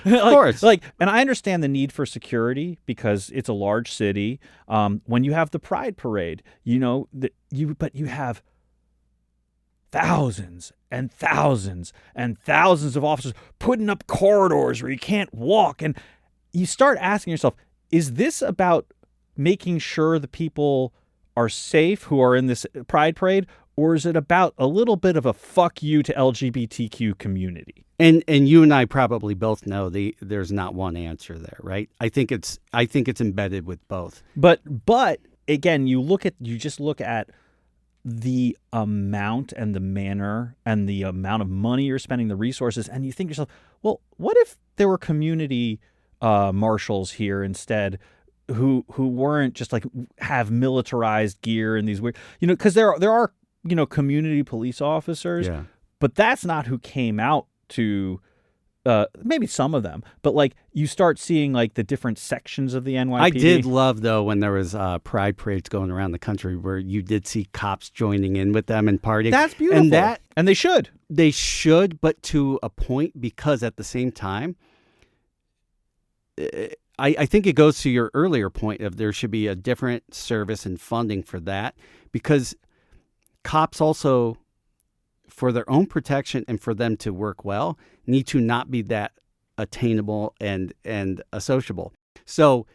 of course. And I understand the need for security because it's a large city. When you have the Pride Parade, but you have thousands and thousands and thousands of officers putting up corridors where you can't walk, and you start asking yourself, is this about making sure the people are safe who are in this Pride Parade, or is it about a little bit of a fuck you to LGBTQ community? And you and I probably both know there's not one answer there, right? I think it's embedded with both. But again, you just look at the amount and the manner and the amount of money you're spending, the resources, and you think to yourself, well, what if there were community marshals here instead who weren't just like have militarized gear and these weird, because there are community police officers, but that's not who came out to maybe some of them, but like you start seeing like the different sections of the NYPD. I did love though when there was pride parades going around the country where you did see cops joining in with them and partying. That's beautiful, and they should, but to a point, because at the same time, I think it goes to your earlier point of there should be a different service and funding for that, because cops also, for their own protection and for them to work well, need to not be that attainable and associable. So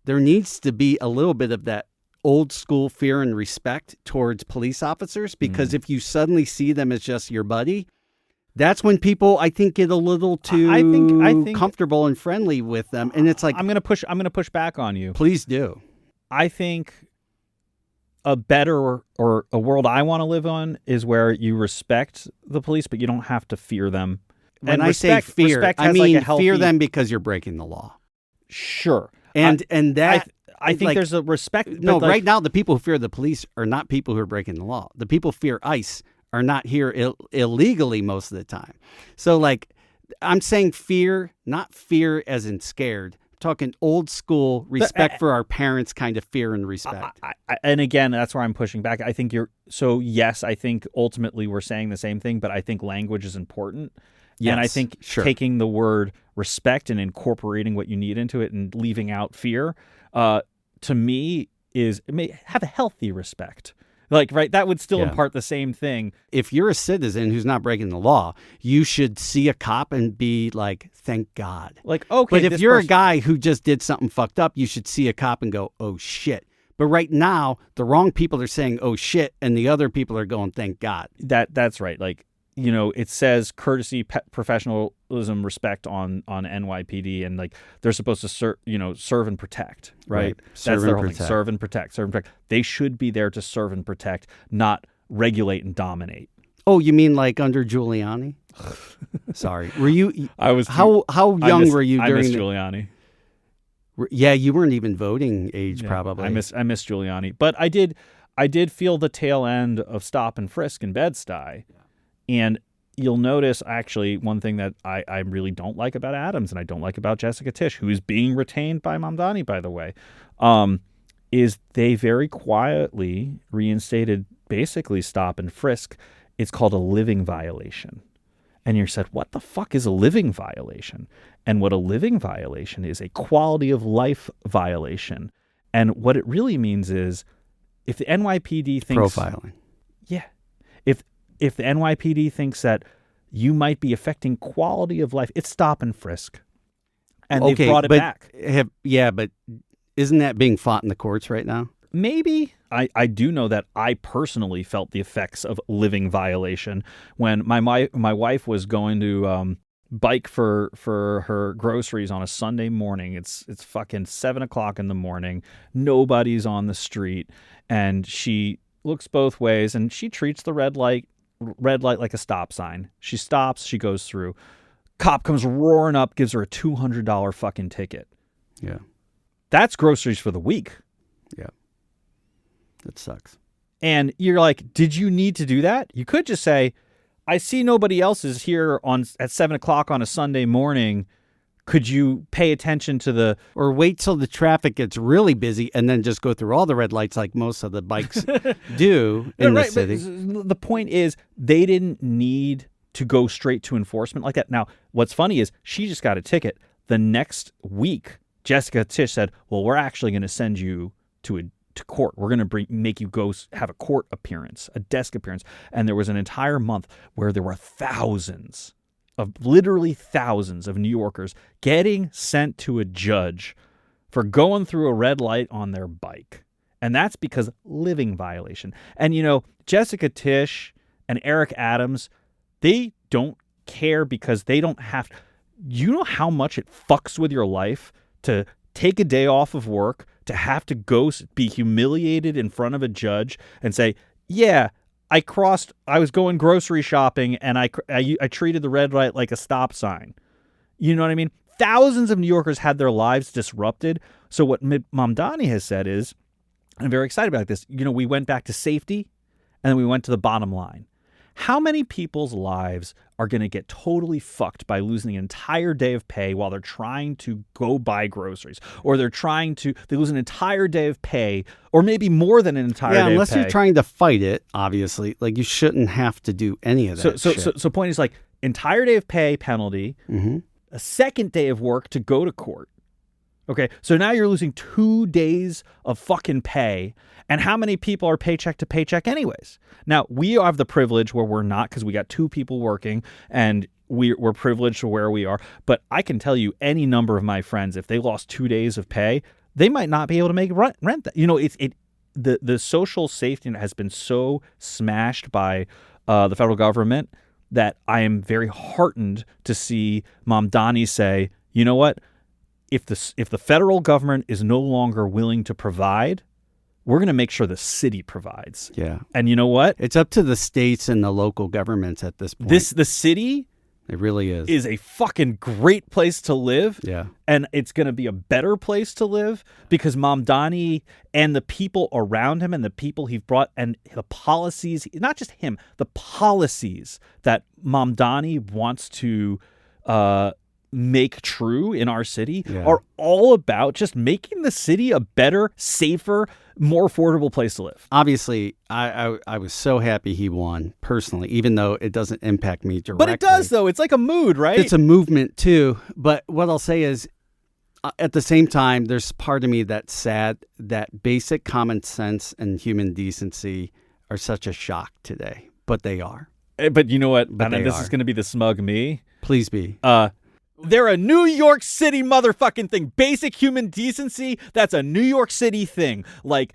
there needs to be a little bit of that old school fear and respect towards police officers, because if you suddenly see them as just your buddy, that's when people, I think, get a little too I think comfortable and friendly with them. And it's like, I'm gonna push back on you. Please do. I think a better or a world I want to live on is where you respect the police, but you don't have to fear them. When And I say fear, respect I has mean like a healthy, fear them because you're breaking the law. Sure. And that I think like, there's a respect. No, but like, right now the people who fear the police are not people who are breaking the law. The people who fear ICE are not here illegally most of the time. So like I'm saying fear, not fear as in scared. I'm talking old school respect for our parents kind of fear and respect. And again, that's where I'm pushing back. I think yes, I think ultimately we're saying the same thing, but I think language is important. Yes, and I think taking the word respect and incorporating what you need into it and leaving out fear, to me, have a healthy respect. Like, right, that would still impart the same thing. If you're a citizen who's not breaking the law, you should see a cop and be like, thank God. Like, okay. But if you're a guy who just did something fucked up, you should see a cop and go, oh, shit. But right now, the wrong people are saying, oh, shit, and the other people are going, thank God. That's right. Like, you know, it says courtesy, professionalism, respect on NYPD, and like they're supposed to serve and protect, right? That's their whole thing. Serve and protect. They should be there to serve and protect, not regulate and dominate. Oh, you mean like under Giuliani? Sorry, were you? I was. How young were you during Giuliani? Yeah, you weren't even voting age, probably. I miss Giuliani, but I did feel the tail end of stop and frisk in Bed-Stuy. And you'll notice, actually, one thing that I really don't like about Adams and I don't like about Jessica Tisch, who is being retained by Mamdani, by the way, is they very quietly reinstated basically stop and frisk. It's called a living violation. And you said, what the fuck is a living violation? And what a living violation is a quality of life violation. And what it really means is if the NYPD thinks... Profiling. Yeah. If the NYPD thinks that you might be affecting quality of life, it's stop and frisk. And they've brought it back. But isn't that being fought in the courts right now? Maybe. I do know that I personally felt the effects of living violation when my wife was going to bike for her groceries on a Sunday morning. It's fucking 7:00 in the morning. Nobody's on the street. And she looks both ways and she treats the red light like a stop sign. She stops, she goes through. Cop comes roaring up, gives her a $200 fucking ticket. Yeah. That's groceries for the week. Yeah. That sucks. And you're like, did you need to do that? You could just say, I see nobody else is here at 7:00 on a Sunday morning. Could you pay attention to the... Or wait till the traffic gets really busy and then just go through all the red lights like most of the bikes do in the city. But the point is, they didn't need to go straight to enforcement like that. Now, what's funny is she just got a ticket. The next week, Jessica Tisch said, well, we're actually going to send you to court. We're going to make you go have a court appearance, a desk appearance. And there was an entire month where there were literally thousands of New Yorkers getting sent to a judge for going through a red light on their bike. And that's because living violation. And, Jessica Tisch and Eric Adams, they don't care because they don't have to. You know how much it fucks with your life to take a day off of work, to have to go be humiliated in front of a judge and say, yeah, I was going grocery shopping and I treated the red light like a stop sign. You know what I mean? Thousands of New Yorkers had their lives disrupted. So what Mamdani has said is, and I'm very excited about this, we went back to safety and then we went to the bottom line. How many people's lives are going to get totally fucked by losing an entire day of pay while they're trying to go buy groceries? Or they lose an entire day of pay, or maybe more than an entire day of pay. Yeah, unless you're trying to fight it, obviously. Like, you shouldn't have to do any of that shit. So point is like, entire day of pay penalty, a second day of work to go to court. Okay, so now you're losing 2 days of fucking pay. And how many people are paycheck to paycheck anyways? Now, we have the privilege where we're not, because we got 2 people working and we're privileged to where we are. But I can tell you any number of my friends, if they lost 2 days of pay, they might not be able to make rent that. The social safety net has been so smashed by the federal government that I am very heartened to see Mamdani say, you know what? If the federal government is no longer willing to provide, we're going to make sure the city provides. Yeah. And you know what? It's up to the states and the local governments at this point. The city it really is a fucking great place to live. Yeah. And it's going to be a better place to live because Mamdani and the people around him and the people he's brought and the policies, not just him, the policies that Mamdani wants to make true in our city are all about just making the city a better, safer, more affordable place to live. Obviously, I was so happy he won personally, even though it doesn't impact me directly. But it does, though. It's like a mood, right? It's a movement, too. But what I'll say is, at the same time, there's part of me that's sad that basic common sense and human decency are such a shock today. But they are. But you know what? But This is going to be the smug me. Please be. They're a New York City motherfucking thing. Basic human decency, that's a New York City thing. Like,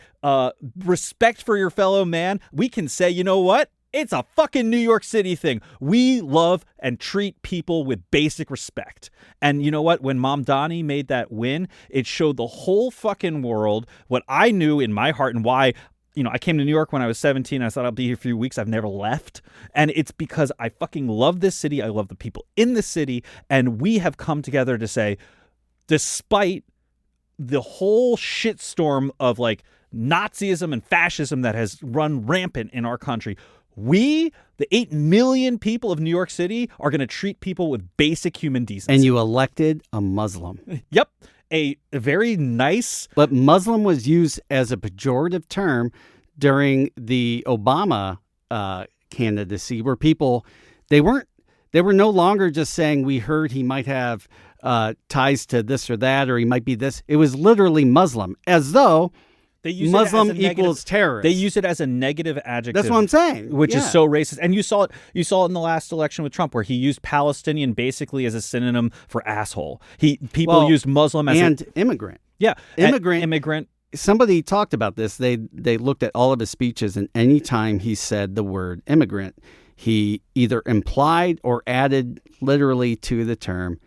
respect for your fellow man. We can say, you know what? It's a fucking New York City thing. We love and treat people with basic respect. And you know what? When Mamdani made that win, it showed the whole fucking world what I knew in my heart and why. You know, I came to New York when I was 17. I thought I'll be here for a few weeks. I've never left. And it's because I fucking love this city. I love the people in the city. And we have come together to say, despite the whole shitstorm of like Nazism and fascism that has run rampant in our country, we, the 8 million people of New York City, are going to treat people with basic human decency. And you elected a Muslim. Yep. A very nice... But Muslim was used as a pejorative term during the Obama candidacy, where people, they were no longer just saying, we heard he might have ties to this or that, or he might be this. It was literally Muslim, as though they use Muslim equals terrorist. They use it as a negative adjective. That's what I'm saying. Which is so racist. And you saw it in the last election with Trump, where he used Palestinian basically as a synonym for asshole. People used Muslim as immigrant. Yeah, immigrant. Somebody talked about this. They looked at all of his speeches, and any time he said the word immigrant, he either implied or added literally to the term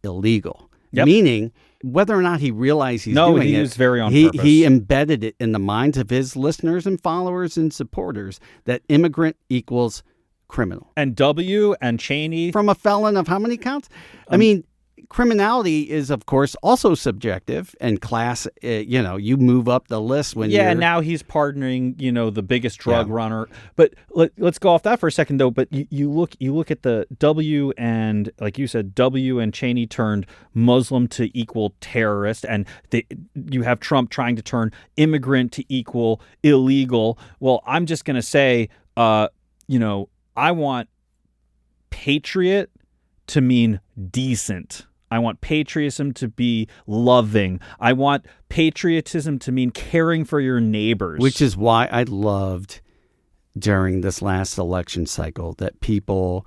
illegal, meaning whether or not he realized he's doing it. No, he was very on purpose. He embedded it in the minds of his listeners and followers and supporters that immigrant equals criminal. And W and Cheney. From a felon of how many counts? I mean, criminality is, of course, also subjective, and class, you move up the list when you're... Yeah, and now he's pardoning, the biggest drug runner. But let's go off that for a second, though. But you look at the W and, like you said, W and Cheney turned Muslim to equal terrorist, and you have Trump trying to turn immigrant to equal illegal. Well, I'm just going to say, I want patriot to mean decent. I want patriotism to be loving. I want patriotism to mean caring for your neighbors. Which is why I loved during this last election cycle that people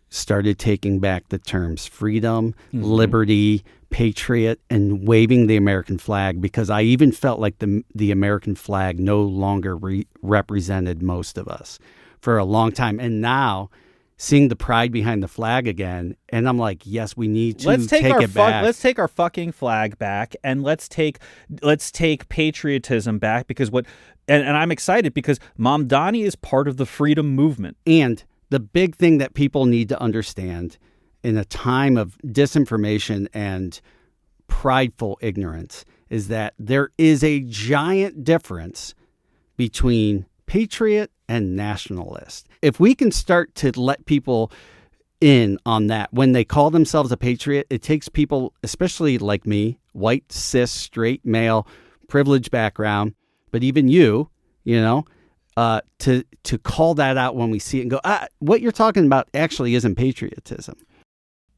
started taking back the terms freedom, liberty, patriot, and waving the American flag, because I even felt like the American flag no longer represented most of us for a long time. And now seeing the pride behind the flag again, and I'm like, yes, we need to take it back. Let's take our fucking flag back, and let's take patriotism back, because and I'm excited because Mamdani is part of the freedom movement. And the big thing that people need to understand in a time of disinformation and prideful ignorance is that there is a giant difference between patriot and nationalist. If we can start to let people in on that, when they call themselves a patriot, it takes people, especially like me, white, cis, straight, male, privileged background, but even you, to call that out when we see it and go, what you're talking about actually isn't patriotism.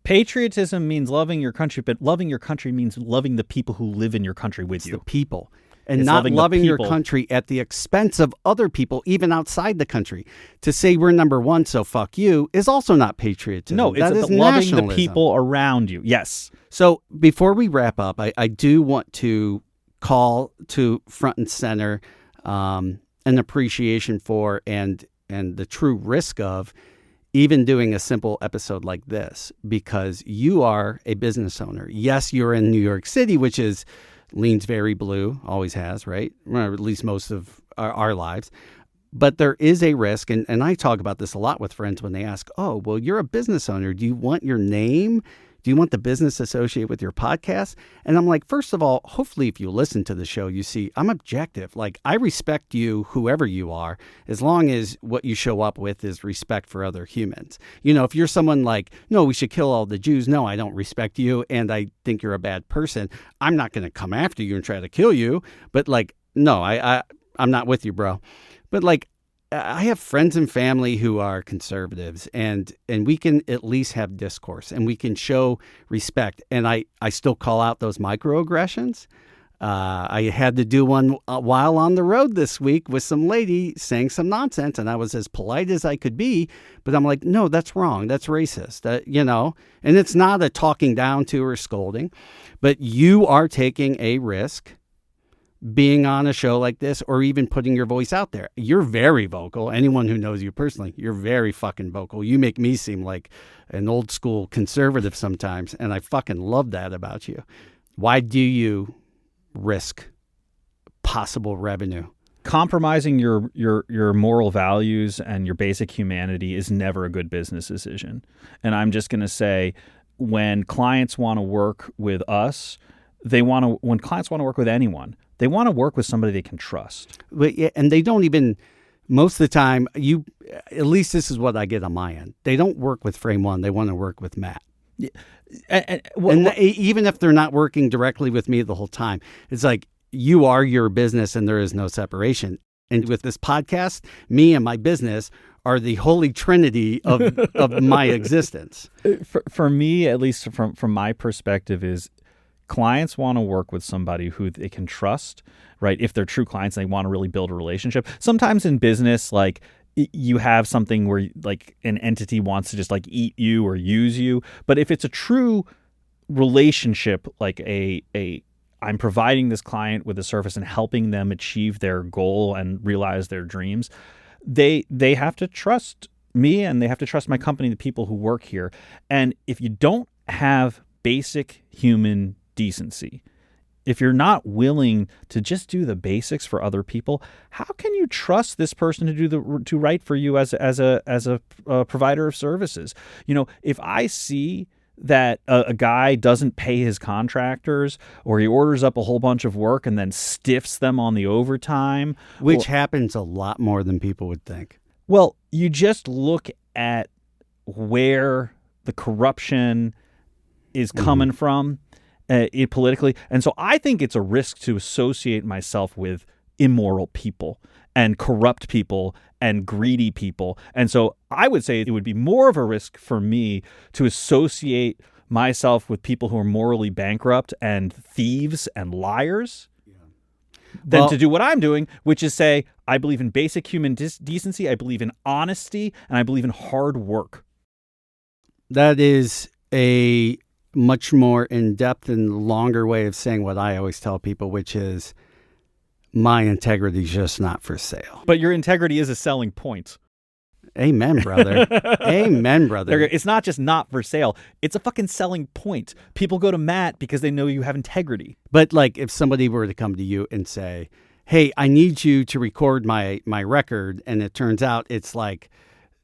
Patriotism means loving your country, but loving your country means loving the people who live in your country with you. The people. And not loving your country at the expense of other people, even outside the country. To say we're number one, so fuck you, is also not patriotism. No, it's loving the people around you. Yes. So before we wrap up, I do want to call to front and center an appreciation for and the true risk of even doing a simple episode like this, because you are a business owner. Yes, you're in New York City, which is leans very blue, always has, right? Or at least most of our lives. But there is a risk, and I talk about this a lot with friends when they ask, oh, well, you're a business owner. Do you want your name? Do you want the business associated with your podcast? And I'm like, first of all, hopefully if you listen to the show, you see I'm objective. Like, I respect you, whoever you are, as long as what you show up with is respect for other humans. You know, if you're someone like, no, we should kill all the Jews. No, I don't respect you, and I think you're a bad person. I'm not going to come after you and try to kill you. But like, no, I'm not with you, bro. But like, I have friends and family who are conservatives, and we can at least have discourse, and we can show respect. And I still call out those microaggressions. I had to do one while on the road this week with some lady saying some nonsense, and I was as polite as I could be. But I'm like, no, that's wrong. That's racist. And it's not a talking down to or scolding, but you are taking a risk being on a show like this, or even putting your voice out there. You're very vocal. Anyone who knows you personally, you're very fucking vocal. You make me seem like an old school conservative sometimes, and I fucking love that about you. Why do you risk possible revenue? Compromising your moral values and your basic humanity is never a good business decision. And I'm just going to say, when clients want to work with us, when clients want to work with anyone, they want to work with somebody they can trust. But yeah, and they don't even, most of the time, at least this is what I get on my end. They don't work with Frame One. They want to work with Matt. Yeah. Even if they're not working directly with me the whole time, it's like, you are your business and there is no separation. And with this podcast, me and my business are the holy trinity of my existence. For me, at least from my perspective, is clients want to work with somebody who they can trust, right? If they're true clients, they want to really build a relationship. Sometimes in business, like, you have something where like an entity wants to just like eat you or use you. But if it's a true relationship, like I'm providing this client with a service and helping them achieve their goal and realize their dreams, they have to trust me, and they have to trust my company, the people who work here. And if you don't have basic human decency, if you're not willing to just do the basics for other people, how can you trust this person to right for you as a provider of services? You know, if I see that a guy doesn't pay his contractors, or he orders up a whole bunch of work and then stiffs them on the overtime, which happens a lot more than people would think. Well, you just look at where the corruption is coming from. Politically. And so I think it's a risk to associate myself with immoral people and corrupt people and greedy people. And so I would say it would be more of a risk for me to associate myself with people who are morally bankrupt and thieves and liars than to do what I'm doing, which is say, I believe in basic human decency, I believe in honesty, and I believe in hard work. That is a much more in-depth and longer way of saying what I always tell people, which is, my integrity is just not for sale. But your integrity is a selling point. Amen, brother. Amen, brother. It's not just not for sale. It's a fucking selling point. People go to Matt because they know you have integrity. But like, if somebody were to come to you and say, hey, I need you to record my record, and it turns out it's like,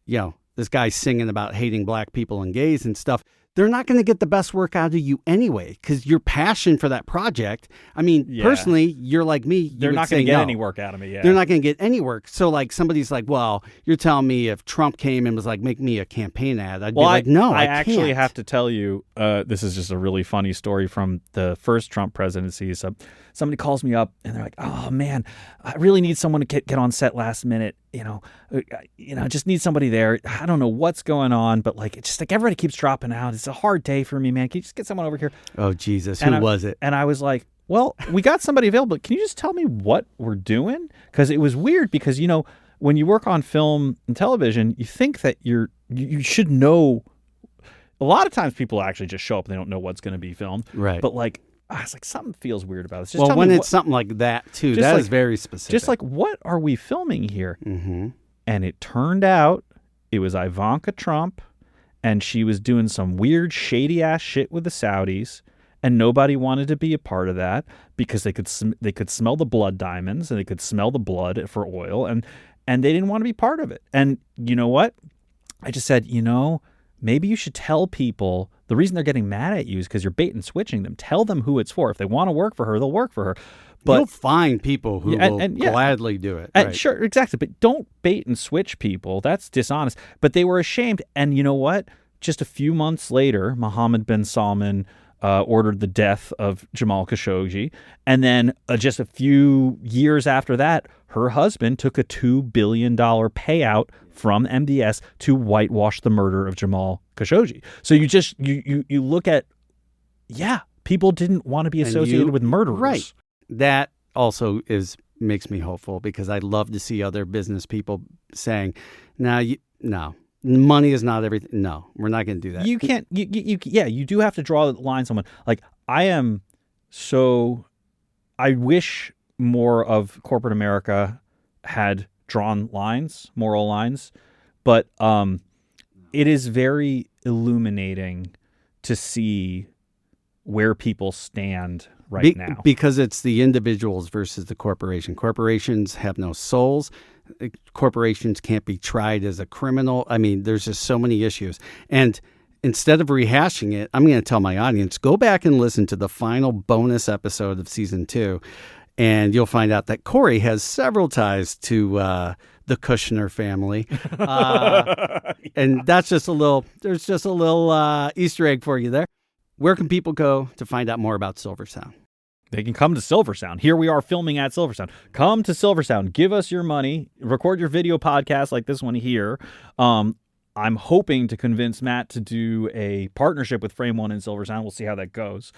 this guy's singing about hating black people and gays and stuff, they're not going to get the best work out of you anyway, because your passion for that project. I mean, personally, you're like me. They're not going to get any work out of me. Yeah. They're not going to get any work. So like, somebody's like, well, you're telling me if Trump came and was like, make me a campaign ad, I'd be like, no, I can't. Actually have to tell you, this is just a really funny story from the first Trump presidency. So somebody calls me up and they're like, oh man, I really need someone to get on set last minute. Just need somebody there. I don't know what's going on, but like, it's just like everybody keeps dropping out. It's a hard day for me, man. Can you just get someone over here? Oh, Jesus. Who was it? And I was like, well, we got somebody available. Can you just tell me what we're doing? Because it was weird because, when you work on film and television, you think that you should know. A lot of times people actually just show up and they don't know what's going to be filmed. Right. But like, I was like, something feels weird about this. Just when it's something like that, too, that is very specific. Just like, what are we filming here? Mm-hmm. And it turned out it was Ivanka Trump, and she was doing some weird, shady-ass shit with the Saudis, and nobody wanted to be a part of that because they could smell the blood diamonds and they could smell the blood for oil, and they didn't want to be part of it. And you know what? I just said, maybe you should tell people the reason they're getting mad at you is because you're bait and switching them. Tell them who it's for. If they want to work for her, they'll work for her. But you'll find people who will gladly do it. Right. Sure, exactly. But don't bait and switch people. That's dishonest. But they were ashamed. And you know what? Just a few months later, Mohammed bin Salman ordered the death of Jamal Khashoggi. And then just a few years after that, her husband took a $2 billion payout from MDS to whitewash the murder of Jamal Khashoggi. So you look at, people didn't want to be associated with murderers. Right. That also makes me hopeful, because I love to see other business people saying, no, money is not everything. No, we're not going to do that. You can't, you do have to draw the line somewhere. Like, I wish more of corporate America had drawn lines, moral lines, but it is very illuminating to see where people stand now. Because it's the individuals versus the corporation. Corporations have no souls. Corporations can't be tried as a criminal. I mean, there's just so many issues. And instead of rehashing it, I'm going to tell my audience, go back and listen to the final bonus episode of season 2, and you'll find out that Corey has several ties to the Kushner family. And that's just there's just a little Easter egg for you there. Where can people go to find out more about Silver Sound? They can come to Silver Sound. Here we are filming at Silver Sound. Come to Silver Sound. Give us your money. Record your video podcast like this one here. I'm hoping to convince Matt to do a partnership with Frame One and Silver Sound. We'll see how that goes.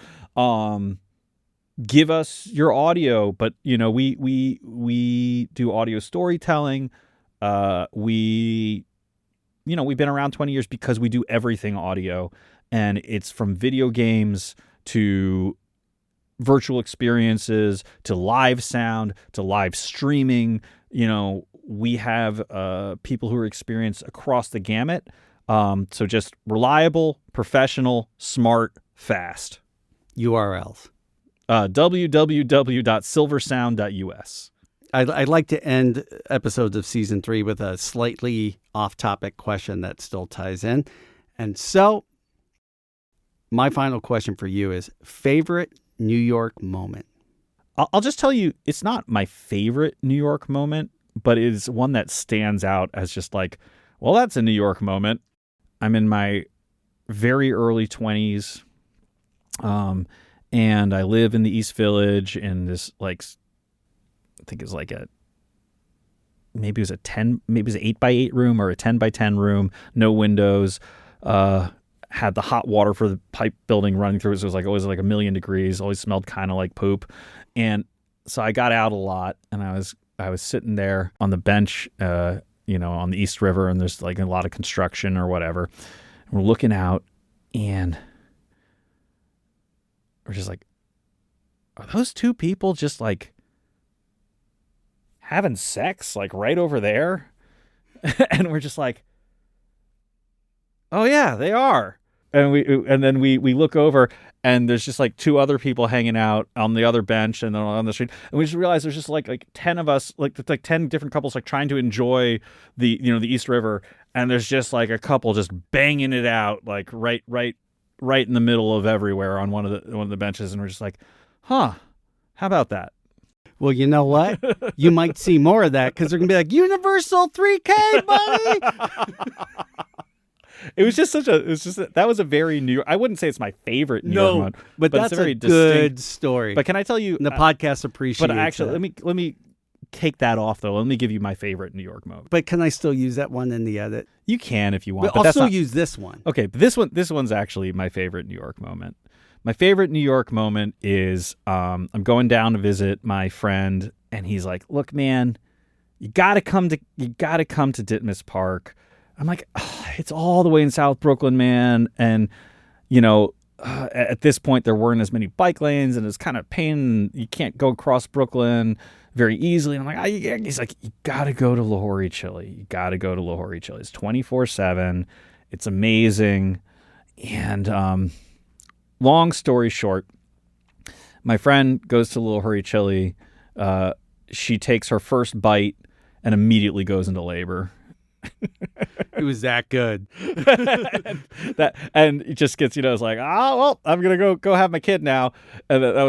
Give us your audio, but we do audio storytelling. We've been around 20 years because we do everything audio, and it's from video games to virtual experiences to live sound to live streaming. We have people who are experienced across the gamut. So just reliable, professional, smart, fast. URLs. www.silversound.us. I'd like to end episodes of season 3 with a slightly off-topic question that still ties in. And so my final question for you is, favorite New York moment? I'll just tell you, it's not my favorite New York moment, but it is one that stands out as just like, well, that's a New York moment. I'm in my very early 20s, and I live in the East Village in this, like, I think it's like maybe it was an 8x8 room or a 10x10 room, no windows, had the hot water for the pipe building running through it. So it was like always like 1,000,000 degrees, always smelled kind of like poop. And so I got out a lot, and I was sitting there on the bench, on the East River, and there's like a lot of construction or whatever. And we're looking out, and we're just like, are those two people just like having sex like right over there? And we're just like, oh yeah, they are. And then we look over, and there's just like 2 other people hanging out on the other bench and then on the street, and we just realized there's just like 10 of us, like 10 different couples, like trying to enjoy the the East River, and there's just like a couple just banging it out like right in the middle of everywhere on one of the benches, and we're just like, how about that? Well, you know what? You might see more of that, because they're gonna be like, Universal 3K, buddy. It was just that was a very New York. I wouldn't say it's my favorite New York moment, but that's it's a very good story. But can I tell you, the podcast appreciates But actually, let me take that off though. Let me give you my favorite New York moment. But can I still use that one in the edit? You can if you want. But I'll still use this one. Okay, but this one's actually my favorite New York moment. My favorite New York moment is I'm going down to visit my friend, and he's like, "Look, man, you gotta come to Ditmas Park." I'm like, it's all the way in South Brooklyn, man. And, at this point, there weren't as many bike lanes, and it's kind of pain. You can't go across Brooklyn very easily. And I'm like, he's like, you got to go to Lahori Chili. You got to go to Lahori Chili. It's 24/7. It's amazing. And long story short, my friend goes to Little Hurry Chili. She takes her first bite and immediately goes into labor. It was that good. and it just gets, it's like, well, I'm gonna go have my kid now. And that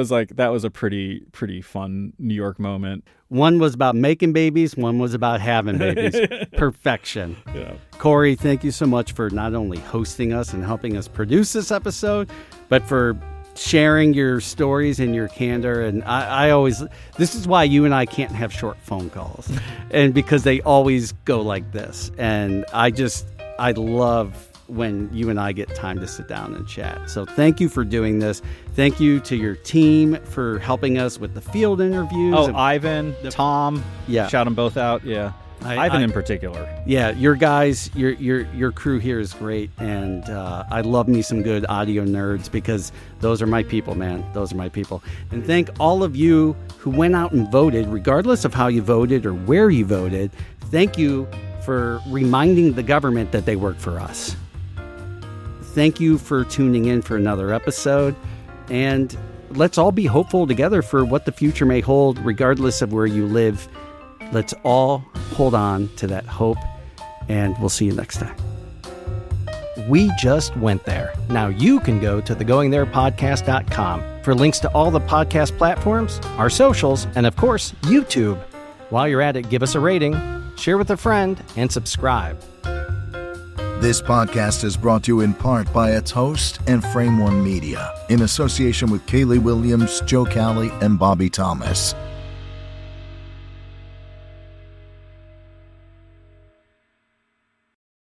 was a pretty fun New York moment. One was about making babies, one was about having babies. Perfection. Yeah. Corey, thank you so much for not only hosting us and helping us produce this episode, but for sharing your stories and your candor. And this is why you and I can't have short phone calls, and because they always go like this. And I love when you and I get time to sit down and chat. So thank you for doing this. Thank you to your team for helping us with the field interviews. Oh, Ivan, Tom. Yeah. Shout them both out. Yeah. Ivan in particular. Yeah, your guys, your crew here is great, and I love me some good audio nerds because those are my people, man. Those are my people. And thank all of you who went out and voted, regardless of how you voted or where you voted. Thank you for reminding the government that they work for us. Thank you for tuning in for another episode, and let's all be hopeful together for what the future may hold, regardless of where you live. Let's all hold on to that hope, and we'll see you next time. We just went there. Now you can go to thegoingtherepodcast.com for links to all the podcast platforms, our socials, and of course, YouTube. While you're at it, give us a rating, share with a friend, and subscribe. This podcast is brought to you in part by its host and Frame One Media, in association with Kaylee Williams, Joe Calley, and Bobby Thomas.